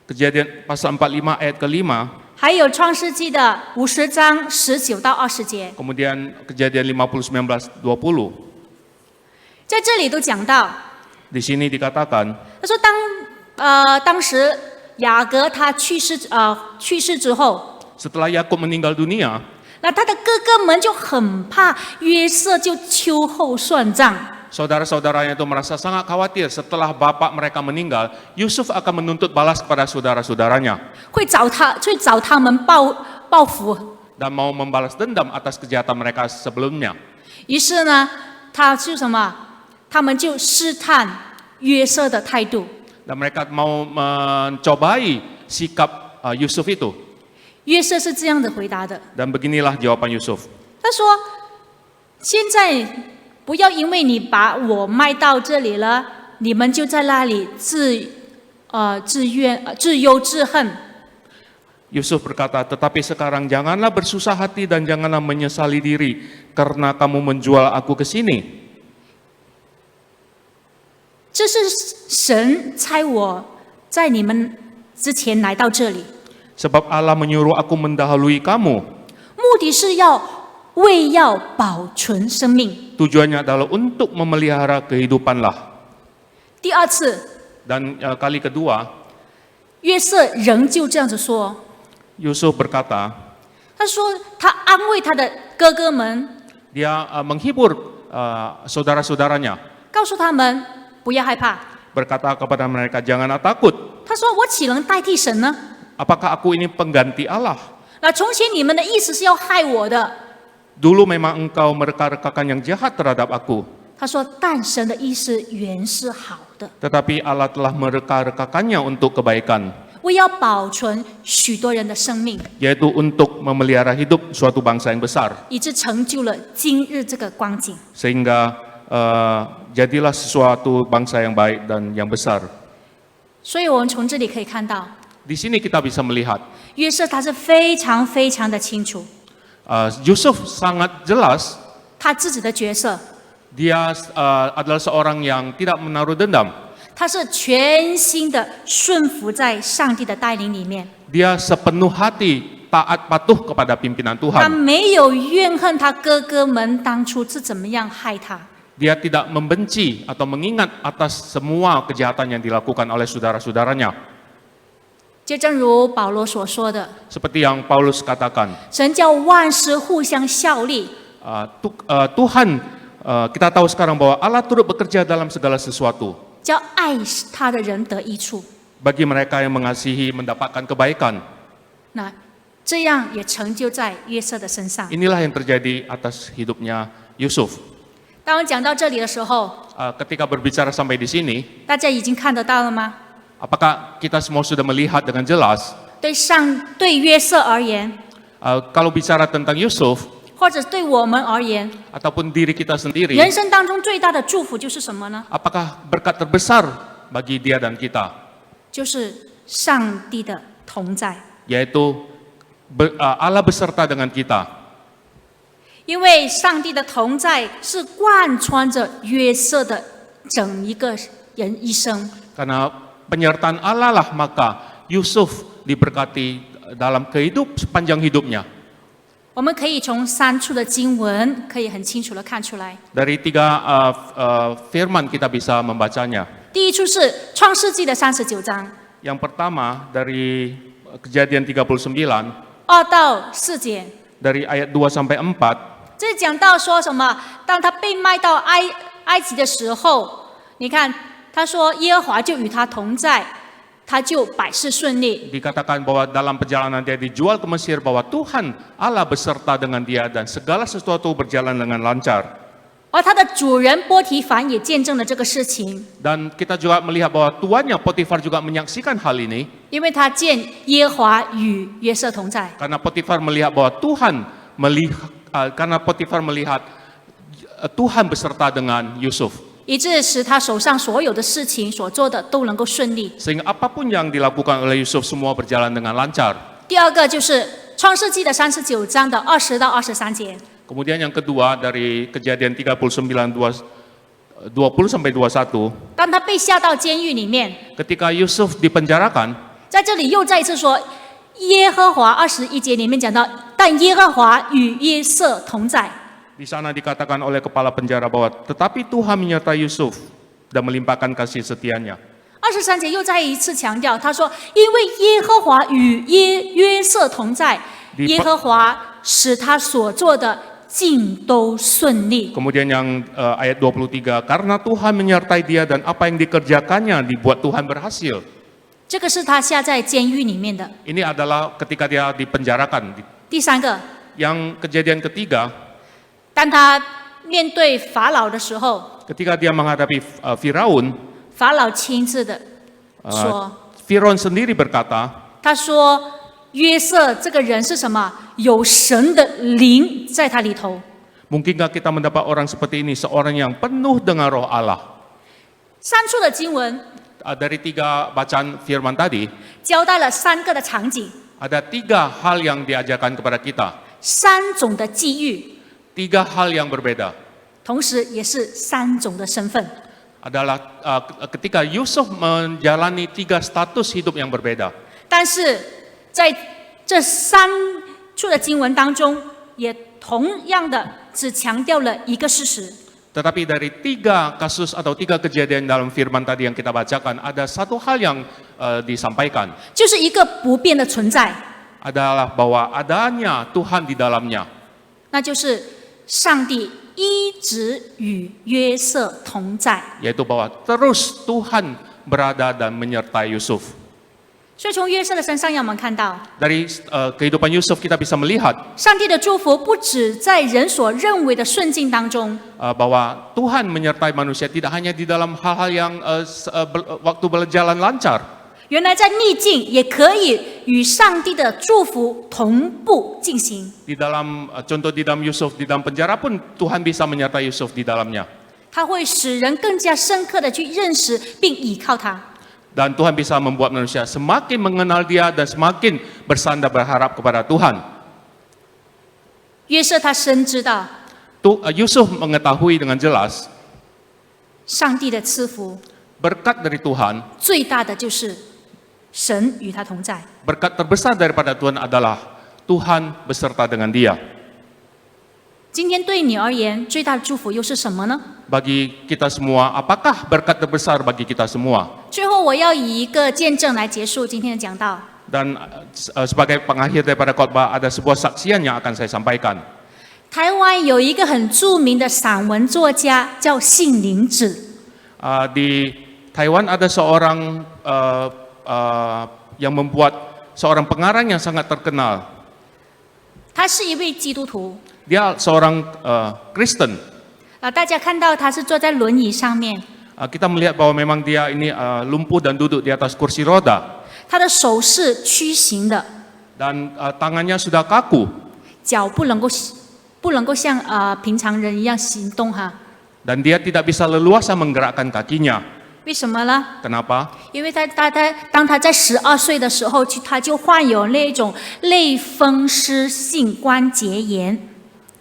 Kejadian pasal 45 ayat ke-5, 还有《创世纪》的50章19到20节， kemudian Kejadian 50:19-20. 在这里都讲到， Di sini dikatakan 他说当时雅各他去世之后， setelah Yakub meninggal dunia, 那他的哥哥们就很怕约瑟就秋后算账。 saudara-saudaranya itu merasa sangat khawatir setelah bapak mereka meninggal, Yusuf akan menuntut balas kepada saudara-saudaranya 会找他们报复。 dan mau membalas dendam atas kejahatan mereka sebelumnya. 于是呢，他们就试探约瑟的态度。 Dan mereka mau mencobai sikap Yusuf itu. 约瑟是这样的回答的， Dan beginilah jawaban Yusuf. 他说：“现在不要因为你把我卖到这里了，你们就在那里自忧自恨。 Yusuf berkata, tetapi sekarang janganlah bersusah hati dan janganlah menyesali diri karena kamu menjual aku ke sini. 这是神差我在你们之前来到这里， Sebab Allah menyuruh aku mendahului kamu. 目的是要保存生命。 Tujuannya adalah untuk memelihara kehidupan lah. 第二次， Dan kali kedua, 约瑟仍旧这样子说， Yusuf berkata, 他说他安慰他的哥哥们， dia menghibur saudara-saudaranya, 告诉他们不要害怕。 berkata kepada mereka, janganlah takut. 他说我岂能代替神呢？ Apakah aku ini pengganti Allah? 那从前你们的意思是要害我的。 Dulu memang engkau mereka-rekakan yang jahat terhadap aku. 他说但神的意思原是好的， Tetapi Allah telah mereka-rekakannya untuk kebaikan, 为要保存许多人的生命， yaitu untuk memelihara hidup suatu bangsa yang besar. 以致成就了今日这个光景。 Sehingga jadilah sesuatu bangsa yang baik dan yang besar. 所以我们从这里可以看到， Di sini kita bisa melihat 约瑟他是非常非常的清楚 Yusuf sangat jelas 他自己的角色， dia adalah seorang yang tidak menaruh dendam. 他是全心的顺服在上帝的带领里面， Dia sepenuh hati taat patuh kepada pimpinan 他 Tuhan. 没有怨恨他哥哥们当初是怎么样害他。 Dia tidak membenci atau mengingat atas semua kejahatan yang dilakukan oleh saudara-saudaranya. 就正如保罗所说的， Seperti yang Paulus katakan, 神叫万事互相效力， Tuhan, kita tahu sekarang bahwa Allah turut bekerja dalam segala sesuatu 叫爱他的人得益处。 bagi mereka yang mengasihi mendapatkan kebaikan. 那这样也成就在约瑟的身上。 Inilah yang terjadi atas hidupnya Yusuf. 当我讲到这里的时候， Ketika berbicara sampai di sini, 大家已经看得到了吗？ apakah kita semua sudah melihat dengan jelas? 对约瑟而言， Kalau bicara tentang Yusuf 或者对我们而言， ataupun diri kita sendiri, 人生当中最大的祝福就是什么呢？ apakah berkat terbesar bagi dia dan kita, 就是上帝的同在。 yaitu Allah beserta dengan kita. 因为上帝的同在是贯穿着约瑟的整一个人一生。 Karena penyertaan Allah lah maka Yusuf diberkati dalam sepanjang hidupnya. 我们可以从3处的经文可以很清楚的看出来。 Dari 3 firman kita bisa membacanya. 第一处是创世纪的39章 Yang pertama dari Kejadian 39 2到4节， dari ayat 2 sampai 4. 这讲到说什么？当他被卖到埃及的时候，你看他说耶和华就与他同在，他就百事顺利。 Dikatakan bahwa dalam perjalanan dia dijual ke Mesir bahwa Tuhan Allah beserta dengan dia dan segala sesuatu berjalan dengan lancar. 而他的主人波提凡也见证了这个事情， Dan kita juga melihat bahwa tuannya Potifar juga menyaksikan hal ini 因为他见耶和华与约瑟同在。 karena Potifar melihat bahwa Potifar melihat Tuhan beserta dengan Yusuf. 以致使他手上所有的事情所做的都能够顺利。 Sehingga apapun yang dilakukan oleh Yusuf semua berjalan dengan lancar. 第二个就是创世纪的39章的20到23节。 Kemudian yang kedua dari Kejadian 39 20 sampai 21, 当他被下到监狱里面， ketika Yusuf dipenjarakan, 在这里又再一次说，耶和华21节里面讲到，但耶和华与约瑟同在。 di sana dikatakan oleh kepala penjara bahwa tetapi Tuhan menyertai Yusuf dan melimpahkan kasih setianya. 23节又再一次强调，他说，因为耶和华与约瑟同在，耶和华使他所做的尽都顺利。 Kemudian yang ayat 23, karena Tuhan menyertai dia dan apa yang dikerjakannya dibuat Tuhan berhasil. 这个是他下在监狱里面的。 Ini adalah ketika dia dipenjarakan. 第三个， Yang kejadian ketiga, 当他面对法老的时候， ketika dia menghadapi Firaun, 法老亲自的说， Firaun sendiri berkata, 他说约瑟这个人是什么？有神的灵在他里头。 mungkinkah kita mendapat orang seperti ini, seorang yang penuh dengan roh Allah? 3处的经文 Dari 3 bacaan firman tadi, 交代了3个的场景， ada 3 hal yang diajarkan kepada kita. 3种的际遇， 3 hal yang berbeda. 同时也是3种的身份。 Adalah ketika Yusuf menjalani 3 status hidup yang berbeda. 但是在这3处的经文当中，也同样的只强调了一个事实， Tetapi dari 3 kasus atau 3 kejadian dalam firman tadi yang kita bacakan, ada satu hal yang disampaikan. 就是一个不变的存在， Adalah bahwa adanya Tuhan di dalamnya. 那就是上帝一直与约瑟同在。 Yaitu bahwa terus Tuhan berada dan menyertai Yusuf. 所以从约瑟的身上，让我们看到， Dari kehidupan Yusuf kita bisa melihat 上帝的祝福不只在人所认为的顺境当中， bahwa Tuhan menyertai manusia tidak hanya di dalam hal-hal yang waktu berjalan lancar. 原来在逆境也可以与上帝的祝福同步进行。 Di dalam contoh di dalam Yusuf di dalam penjara pun Tuhan bisa menyertai Yusuf di dalamnya. 它会使人更加深刻的去认识并倚靠他。 Dan Tuhan bisa membuat manusia semakin mengenal Dia dan semakin bersandar berharap kepada Tuhan. 约瑟他深知道 Yusuf mengetahui dengan jelas 上帝的赐福 berkat dari Tuhan, 最大的就是神与他同在。 berkat terbesar daripada Tuhan adalah Tuhan beserta dengan Dia. 今天对你而言，最大的祝福又是什么呢？ Bagi kita semua, apakah berkat terbesar bagi kita semua? 最后，我要以一个见证来结束今天的讲道。 Dan sebagai pengakhir daripada khotbah ada sebuah saksian yang akan saya sampaikan. 台湾有一个很著名的散文作家叫杏林子， Di Taiwan ada seorang yang membuat seorang pengarang yang sangat terkenal. 他是一位基督徒。 Dia seorang Kristen. 大家看到他是坐在轮椅上面， Kita melihat bahwa memang dia ini lumpuh dan duduk di atas kursi roda. 他的手是曲形的， Dan tangannya sudah kaku. 脚不能够像平常人一样行动哈。 Dan dia tidak bisa leluasa menggerakkan kakinya. 为什么呢？ Kenapa? 因为当他在12岁的时候，他就患有那种类风湿性关节炎。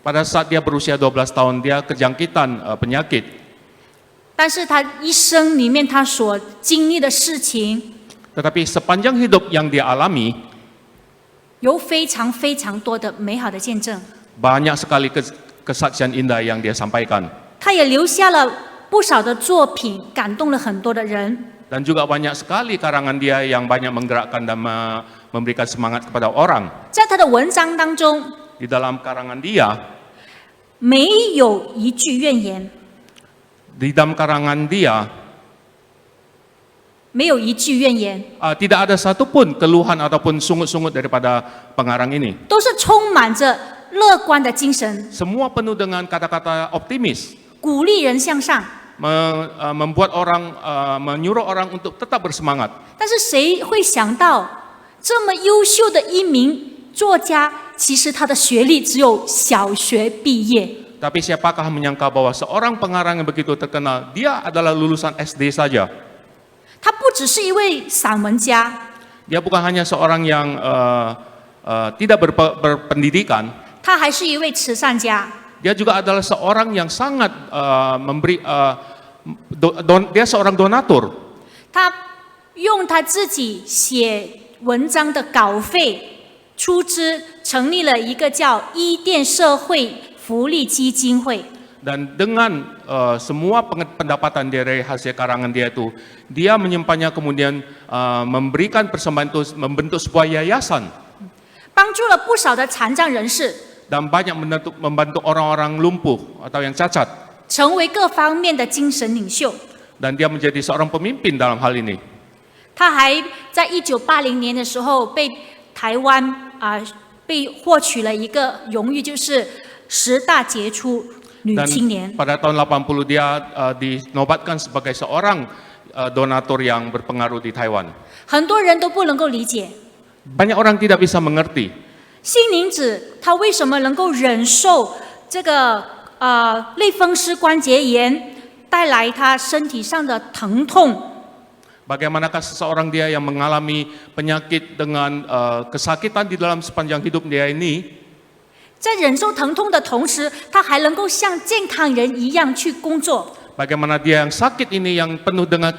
Pada saat dia berusia 12 tahun, dia kejangkitan penyakit. 但是他一生里面他所经历的事情， Tetapi sepanjang hidup yang dia alami, 有非常非常多的美好的见证。 banyak sekali kesaksian indah yang dia sampaikan. 他也留下了不少的作品，感动了很多的人。 Dan juga banyak sekali karangan dia yang banyak menggerakkan dan memberikan semangat kepada orang. 在他的文章当中， Di dalam karangan dia, 没有一句怨言， di dalam karangan dia, 没有一句怨言， tidak ada satupun keluhan ataupun sungut-sungut daripada pengarang ini. 都是充满着乐观的精神， Semua penuh dengan kata-kata optimis, 鼓励人向上。 membuat orang, menyuruh orang untuk tetap bersemangat. 但是谁会想到，这么优秀的一名作家，其实他的学历只有小学毕业。 Tapi siapakah menyangka bahwa seorang pengarang yang begitu terkenal, dia adalah lulusan SD saja. 他不只是一位散文家， Dia bukan hanya seorang yang tidak berpendidikan, 他还是一位慈善家。 dia juga adalah seorang yang sangat memberi, dia seorang donatur. 他用他自己写文章的稿费出资，成立了一个叫伊甸社会福利基金会。 Dan dengan semua pendapatan dari hasil karangan dia itu, dia menyimpannya kemudian memberikan persembahan itu membentuk sebuah yayasan. 帮助了不少的残障人士， Dan banyak membantu orang-orang lumpuh atau yang cacat. 成为各方面的精神领袖。 Dan dia menjadi seorang pemimpin dalam hal ini. 他还在1980年的时候被台湾被获取了一个荣誉，就是10大杰出女 Dan 青年。 pada tahun 80 dia dinobatkan sebagai seorang donatur yang berpengaruh di Taiwan. 很多人都不能够理解， Banyak orang tidak bisa mengerti 心灵子他为什么能够忍受这个类风湿关节炎带来他身体上的疼痛。 bagaimanakah seseorang dia yang mengalami penyakit dengan kesakitan di dalam sepanjang hidup dia ini, 在忍受疼痛的同时，他还能够像健康人一样去工作。 bagaimana dia yang sakit ini, yang penuh dengan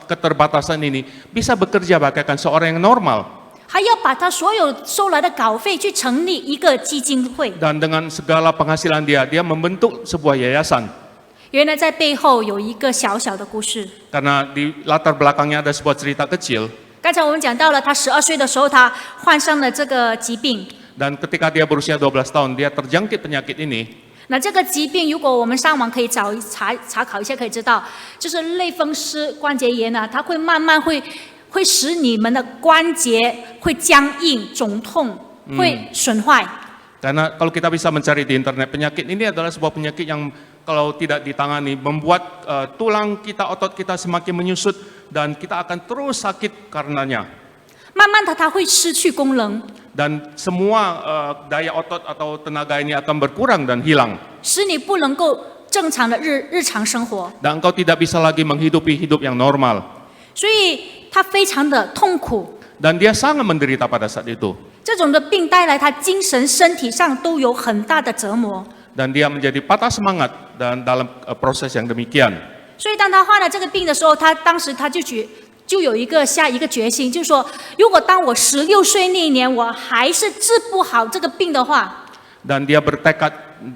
keterbatasan ini, bisa bekerja bagaikan seorang yang normal. 还要把他所有收来的稿费去成立一个基金会。 Dan dengan segala penghasilan dia membentuk sebuah yayasan. 原来在背后有一个小小的故事。 Karena di latar belakangnya ada sebuah cerita kecil. 刚才我们讲到了，他12岁的时候，他患上了这个疾病。 Dan ketika dia berusia 12 tahun, dia terjangkit penyakit ini. 那这个疾病，如果我们上网可以查考一下，可以知道，就是类风湿关节炎呢，它会慢慢会使你们的关节会僵硬、肿痛，会损坏。 Karena kalau kita bisa mencari di internet, penyakit ini adalah sebuah penyakit yang kalau tidak ditangani membuat tulang kita, otot kita semakin menyusut dan kita akan terus sakit karenanya. 慢慢的，它会失去功能， Dan semua daya otot atau tenaga ini akan berkurang dan hilang. 使你不能够正常的日常生活， Dan engkau tidak bisa lagi menghidupi hidup yang normal. 所以他非常的痛苦。 Dan dia sangat menderita pada saat itu. 这种的病带来他精神、身体上都有很大的折磨。 Dan dia menjadi patah semangat dan dalam proses yang demikian. 所以当他患了这个病的时候，当时就有下一个决心，就是说，如果当我16岁那一年我还是治不好这个病的话， Dan dia bertekad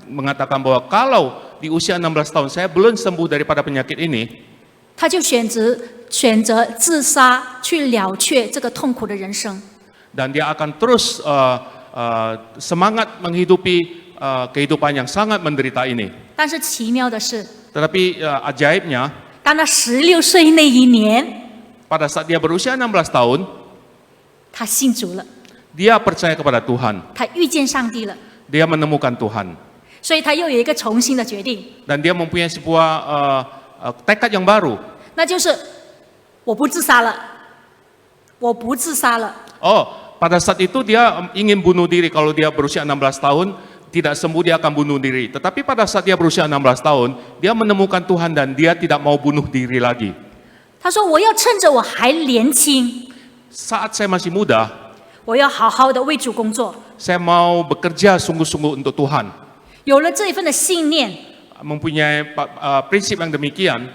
mengatakan bahwa kalau di usia 16 tahun saya belum sembuh daripada penyakit ini, 他就选择自杀，去了却这个痛苦的人生。 dan dia akan terus semangat menghidupi kehidupan yang sangat menderita ini. 但是奇妙的是， Tetapi ajaibnya, 当他16岁那一年， pada saat dia berusia 16 tahun, 他信主了， dia percaya kepada Tuhan. 他遇见上帝了， Dia menemukan Tuhan. 所以他又有一个重新的决定， Dan dia mempunyai sebuah tekad yang baru. 那就是我不自杀了，我不自杀了。 Oh, pada saat itu dia ingin bunuh diri. Kalau dia berusia 16 tahun, tidak sembuh dia akan bunuh diri. Tetapi pada saat dia berusia 16 tahun, dia menemukan Tuhan dan dia tidak mau bunuh diri lagi. 他说：“我要趁着我还年轻， Saat saya masih muda, 我要好好的为主工作。 saya mau bekerja sungguh-sungguh untuk Tuhan. 有了这一份的信念， Mempunyai prinsip yang demikian,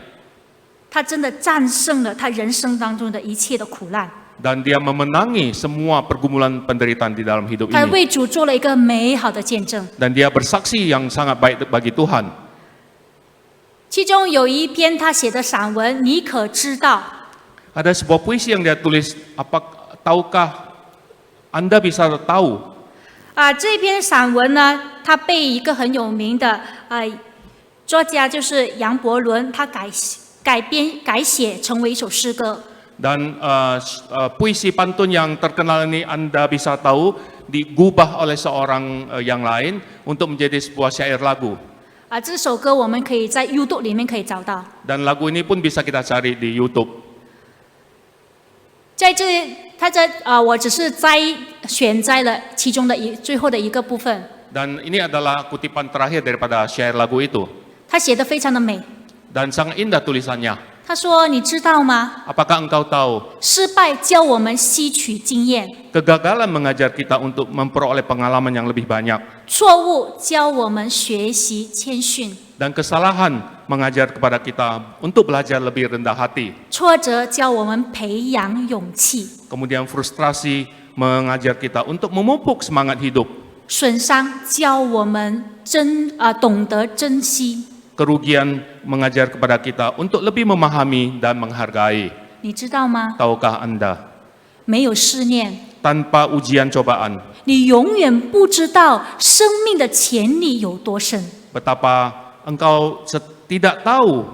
他真的战胜了他人生当中的一切的苦难。 dan dia memenangi semua pergumulan penderitaan di dalam hidup 他 ini. 为主做了一个美好的见证。 Dan dia bersaksi yang sangat baik bagi Tuhan. 其中有一篇他写的散文，你可知道？ Ada sebuah puisi yang dia tulis, tahukah Anda bisa tahu? 这篇散文呢，他被一个很有名的作家，就是杨伯伦，他改写成为一首诗歌。 Dan puisi pantun yang terkenal ini Anda bisa tahu digubah oleh seorang yang lain untuk menjadi sebuah syair lagu. 这首歌我们可以在 YouTube 里面可以找到。 Dan lagu ini pun bisa kita cari di YouTube. 在这，我只是选摘了其中的最后的一个部分。 Dan ini adalah kutipan terakhir daripada syair lagu itu. 他写得非常的美。 Dan sangat indah tulisannya. 他说：“你知道吗？ Apakah engkau tahu? 失败教我们吸取经验， Kegagalan mengajar kita untuk memperoleh pengalaman yang lebih banyak. 错误教我们学习谦逊， Dan kesalahan mengajar kepada kita untuk belajar lebih rendah hati. 挫折教我们培养勇气， Kemudian frustrasi mengajar kita untuk memupuk semangat hidup. 损伤教我们懂得珍惜。 Kerugian mengajar kepada kita untuk lebih memahami dan menghargai. 你知道吗？ Tahukah Anda? 没有试炼， Tanpa ujian cobaan, 你永远不知道生命的潜力有多深。 betapa engkau tidak tahu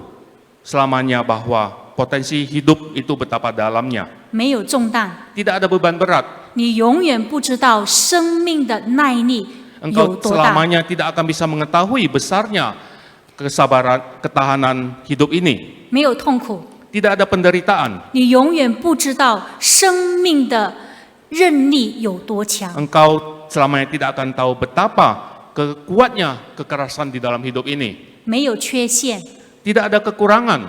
selamanya bahwa potensi hidup itu betapa dalamnya. 没有重担， Tidak ada beban berat. 你永远不知道生命的耐力有 Engkau 多大。 selamanya tidak akan bisa mengetahui besarnya kesabaran, ketahanan hidup ini. 没有痛苦， Tidak ada penderitaan. 你永远不知道生命的韧力有多强。 Engkau selamanya tidak akan tahu betapa kuatnya kekerasan di dalam hidup ini. 没有缺陷， Tidak ada kekurangan.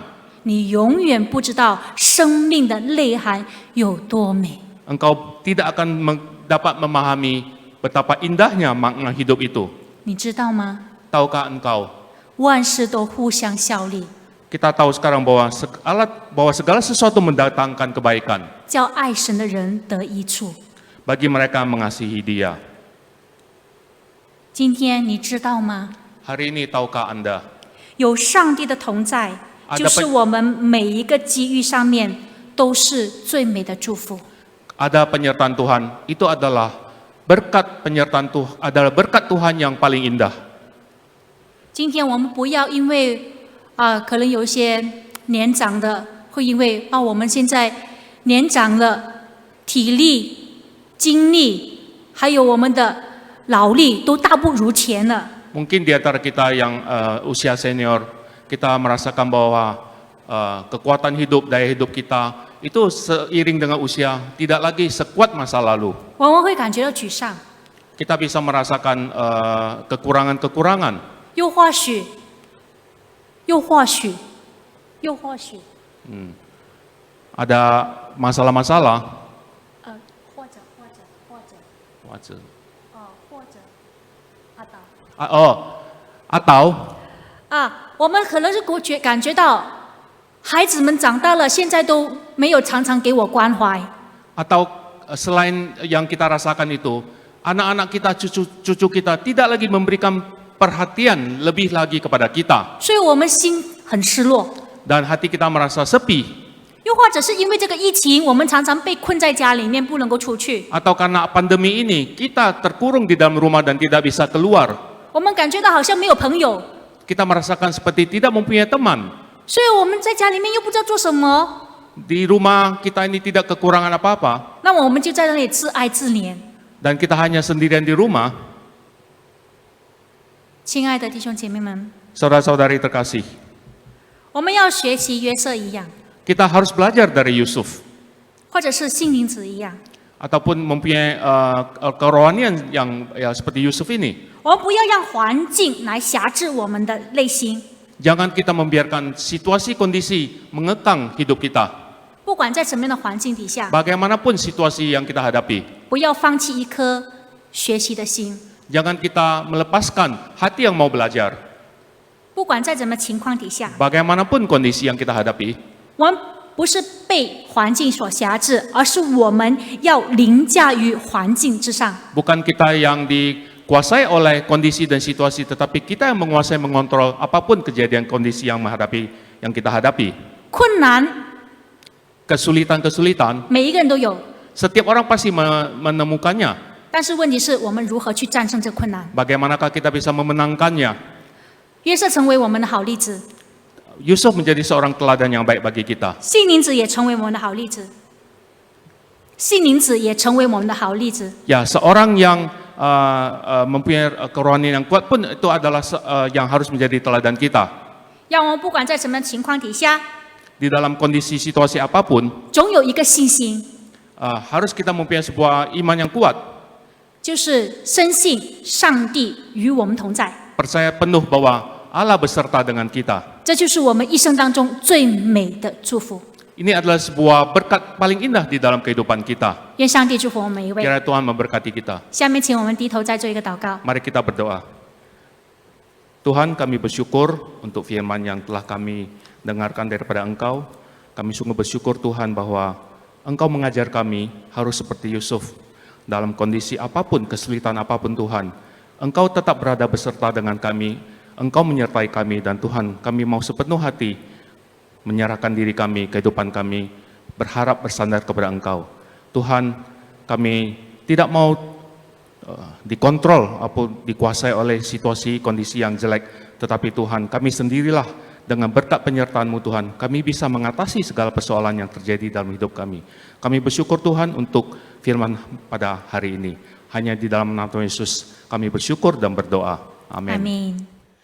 你永远不知道生命的内涵有多美。 Engkau tidak akan dapat memahami betapa indahnya makna hidup itu. 你知道吗？ Tahukah engkau? 万事都互相效力， Kita tahu sekarang bahwa segala sesuatu mendatangkan kebaikan 叫爱神的人得益处。 bagi mereka yang mengasihi Dia. 今天你知道吗？ Hari ini tahukah Anda? 有上帝的同在，就是我们每一个机遇上面都是最美的祝福。 Ada penyertaan Tuhan, itu adalah berkat penyertaan Tuhan, adalah berkat Tuhan yang paling indah. 今天我们不要因为可能有一些年长的会因为我们现在年长了，体力、精力还有我们的劳力都大不如前了。 Mungkin di antara kita yang usia senior, kita merasakan bahwa kekuatan hidup, daya hidup kita itu seiring dengan usia tidak lagi sekuat masa lalu. 我们会感觉到沮丧， Kita bisa merasakan kekurangan-kekurangan. 又或许，Ada masalah-masalah. 或者， Atau 我们可能是感觉到孩子们长大了，现在都没有常常给我关怀。 atau selain yang kita rasakan itu, anak-anak kita, cucu kita tidak lagi memberikan perhatian lebih lagi kepada kita. 所以我们心很失落。 Dan hati kita merasa sepi. 又或者是因为这个疫情，我们常常被困在家里面，不能够出去。 Atau karena pandemi ini, kita terkurung di dalam rumah dan tidak bisa keluar. 我们感觉到好像没有朋友， Kita merasakan seperti tidak mempunyai teman. 所以我们在家里面又不知道做什么， Di rumah kita ini tidak kekurangan apa-apa. 那我们就在那里自哀自怜。 Dan kita hanya sendirian di rumah. 亲爱的弟兄姐妹们， Saudara-saudari terkasih, 我们要学习约瑟一样， kita harus belajar dari Yusuf. 或者是信灵子一样， Ataupun mempunyai kerohanian yang seperti Yusuf ini. 我们不要让环境来辖制我们的内心。Jangan kita membiarkan situasi kondisi mengekang hidup kita. 不管在什么样的环境底下， Bagaimanapun situasi yang kita hadapi, 不要放弃一颗学习的心。 jangan kita melepaskan hati yang mau belajar. 不管在什么情况底下， Bagaimanapun kondisi yang kita hadapi, 我们不是被环境所辖制，而是我们要凌驾于环境之上。 bukan kita yang dikuasai oleh kondisi dan situasi, tetapi kita yang menguasai mengontrol apapun kejadian kondisi yang kita hadapi. 困难 Kesulitan-kesulitan, 每一个人都有， setiap orang pasti menemukannya. 但是问题是我们如何去战胜这困难。 Bagaimanakah kita bisa memenangkannya? 约瑟成为我们的好例子， Yusuf menjadi seorang teladan yang baik bagi kita. 细宁子也成为我们的好例子，细宁子也成为我们的好例子。 Ya, seorang yang mempunyai kerohanian yang kuat pun itu adalah yang harus menjadi teladan kita. 让我们不管在什么情况底下， Di dalam kondisi situasi apapun, 总有一个信心， harus kita mempunyai sebuah iman yang kuat. 就是深信上帝与我们同在。 Percaya penuh bahwa Allah beserta dengan kita. 这就是我们一生当中最美的祝福。 Ini adalah sebuah berkat paling indah di dalam kehidupan kita. 愿上帝祝福我们每一位。 Kiranya Tuhan memberkati kita. 下面请我们低头再做一个祷告。 Mari kita berdoa. Tuhan, kami bersyukur untuk firman yang telah kami dengarkan daripada Engkau. Kami sungguh bersyukur Tuhan bahwa Engkau mengajar kami harus seperti Yusuf. Dalam kondisi apapun, kesulitan apapun Tuhan, Engkau tetap berada beserta dengan kami. Engkau menyertai kami dan Tuhan, kami mau sepenuh hati menyerahkan diri kami, kehidupan kami, berharap bersandar kepada Engkau. Tuhan, kami tidak mau dikontrol atau dikuasai oleh situasi kondisi yang jelek, tetapi Tuhan, kami sendirilah dengan berkat penyertaan-Mu Tuhan, kami bisa mengatasi segala persoalan yang terjadi dalam hidup kami. Kami bersyukur Tuhan untuk firman pada hari ini. Hanya di dalam nama Tuhan Yesus kami bersyukur dan berdoa. Amin. Amin.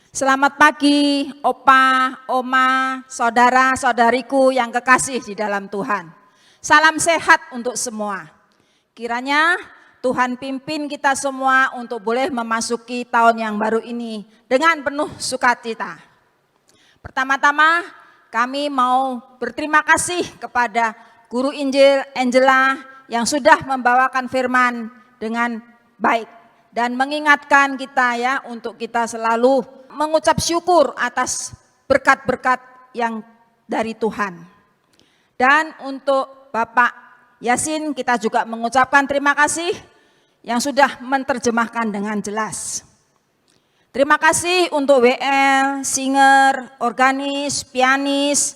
Selamat pagi, opa, oma, saudara-saudariku yang kekasih di dalam Tuhan. Salam sehat untuk semua. Kiranya Tuhan pimpin kita semua untuk boleh memasuki tahun yang baru ini dengan penuh sukacita. Pertama-tama kami mau berterima kasih kepada Guru Injil Angela yang sudah membawakan firman dengan baik dan mengingatkan kita ya untuk kita selalu mengucap syukur atas berkat-berkat yang dari Tuhan. Dan untuk Bapak Yasin kita juga mengucapkan terima kasih yang sudah menerjemahkan dengan jelas. Terima kasih untuk WL, singer, organis, pianis,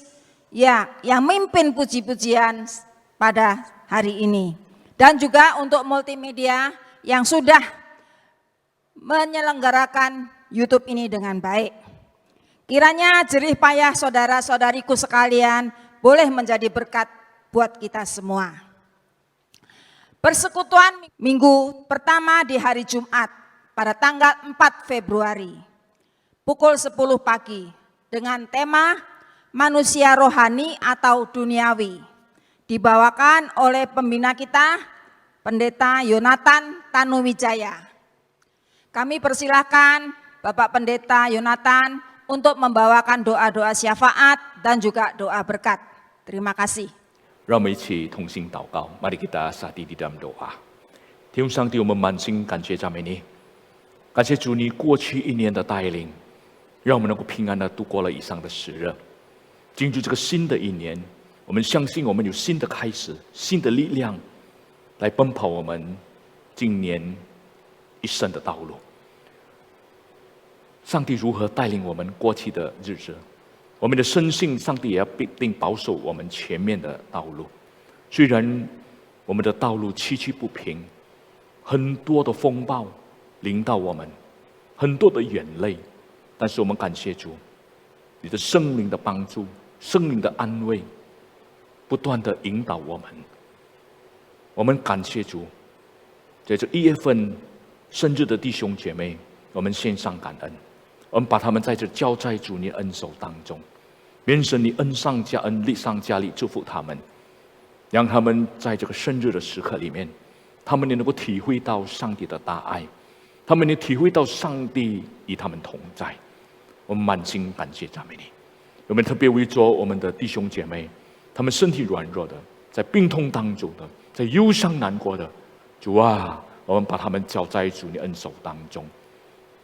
ya yang mimpin puji-pujian pada hari ini. Dan juga untuk multimedia yang sudah menyelenggarakan YouTube ini dengan baik. Kiranya jerih payah saudara-saudariku sekalian boleh menjadi berkat buat kita semua. Persekutuan minggu pertama di hari Jumat pada tanggal 4 Februari, pukul 10 pagi dengan tema manusia rohani atau duniawi, dibawakan oleh pembina kita, Pendeta Yonatan Tanuwijaya. Kami persilahkan Bapak Pendeta Yonatan untuk membawakan doa-doa syafaat dan juga doa berkat. Terima kasih. 让我们一起同心祷告。Mari kita saat ini di dalam doa。天父上帝，我们满心感谢赞美你，感谢主你过去一年的带领，让我们能够平安的度过了以上的时日。进入这个新的一年，我们相信我们有新的开始，新的力量来奔跑我们今年一生的道路。上帝如何带领我们过去的日子？我们的深信，上帝也要必定保守我们前面的道路。虽然我们的道路崎岖不平，很多的风暴临到我们，很多的眼泪，但是我们感谢主，你的圣灵的帮助，圣灵的安慰，不断的引导我们。我们感谢主，在这1月份生日的弟兄姐妹，我们献上感恩，我们把他们在这交在主你恩手当中。愿神你恩上加恩，力上加力，祝福他们，让他们在这个生日的时刻里面，他们也能够体会到上帝的大爱，他们也体会到上帝与他们同在。我们满心感谢赞美你。我们特别为着我们的弟兄姐妹，他们身体软弱的，在病痛当中的，在忧伤难过的，主啊，我们把他们交在主你恩手当中。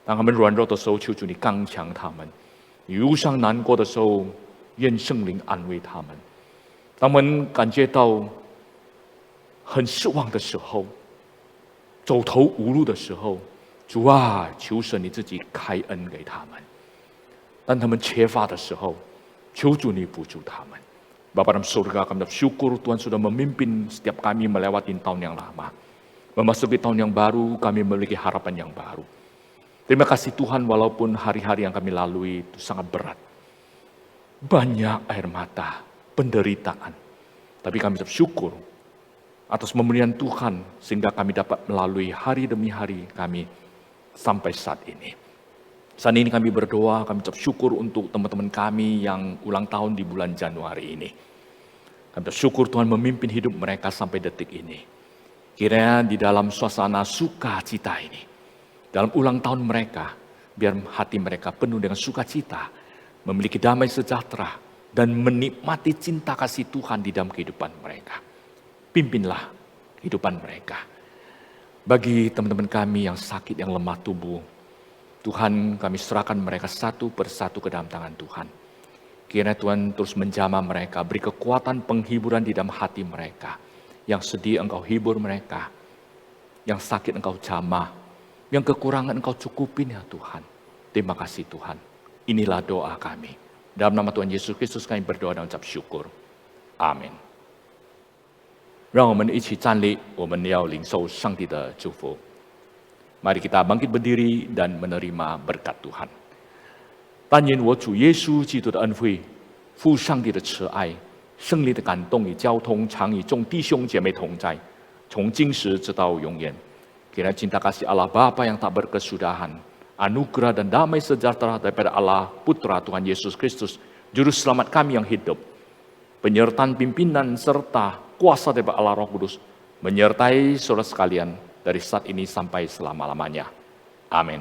当他们软弱的时候，求主你刚强他们；忧伤难过的时候，愿圣灵安慰他们。当我们感觉到很失望的时候，走投无路的时候，主啊，求神你自己开恩给他们。当他们缺乏的时候，求主你补助他们。Bapa dalam surga, kami bersyukur Tuhan sudah memimpin setiap kami melewati tahun yang lama. Memasuki tahun yang baru, kami memiliki harapan yang baru. Terima kasih Tuhan, walaupun hari-hari yang kami lalui itu sangat berat. Banyak air mata, penderitaan. Tapi kami bersyukur atas pemberian Tuhan, sehingga kami dapat melalui hari demi hari kami sampai saat ini. Saat ini kami berdoa, kami bersyukur untuk teman-teman kami yang ulang tahun di bulan Januari ini. Kami bersyukur Tuhan memimpin hidup mereka sampai detik ini. Kiranya di dalam suasana sukacita ini, dalam ulang tahun mereka, biar hati mereka penuh dengan sukacita, memiliki damai sejahtera, dan menikmati cinta kasih Tuhan di dalam kehidupan mereka. Pimpinlah kehidupan mereka. Bagi teman-teman kami yang sakit, yang lemah tubuh, Tuhan, kami serahkan mereka satu persatu ke dalam tangan Tuhan. Kiranya Tuhan terus menjamah mereka, beri kekuatan penghiburan di dalam hati mereka. Yang sedih Engkau hibur mereka, yang sakit Engkau jamah, yang kekurangan Engkau cukupin ya Tuhan. Terima kasih Tuhan. Inilah doa kami. Dalam nama Tuhan Yesus Kristus kami berdoa dan ucap syukur. Amin. 让我们一起站立，我们要领受上帝的祝福。Mari kita bangkit berdiri dan menerima berkat Tuhan. 但愿我主耶稣基督的恩惠、父上帝的慈爱、圣灵的感动与交通，常与众弟兄姐妹同在，从今时直到永远。Kiranya cinta kasih Allah Bapa yang tak berkesudahan, anugerah dan damai sejahtera daripada Allah Putra Tuhan Yesus Kristus, Juru Selamat kami yang hidup, penyertaan pimpinan serta kuasa daripada Allah Roh Kudus, menyertai saudara sekalian, dari saat ini sampai selama-lamanya. Amin.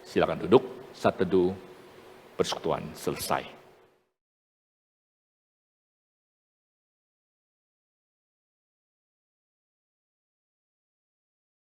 Silakan duduk, saat teduh persekutuan selesai.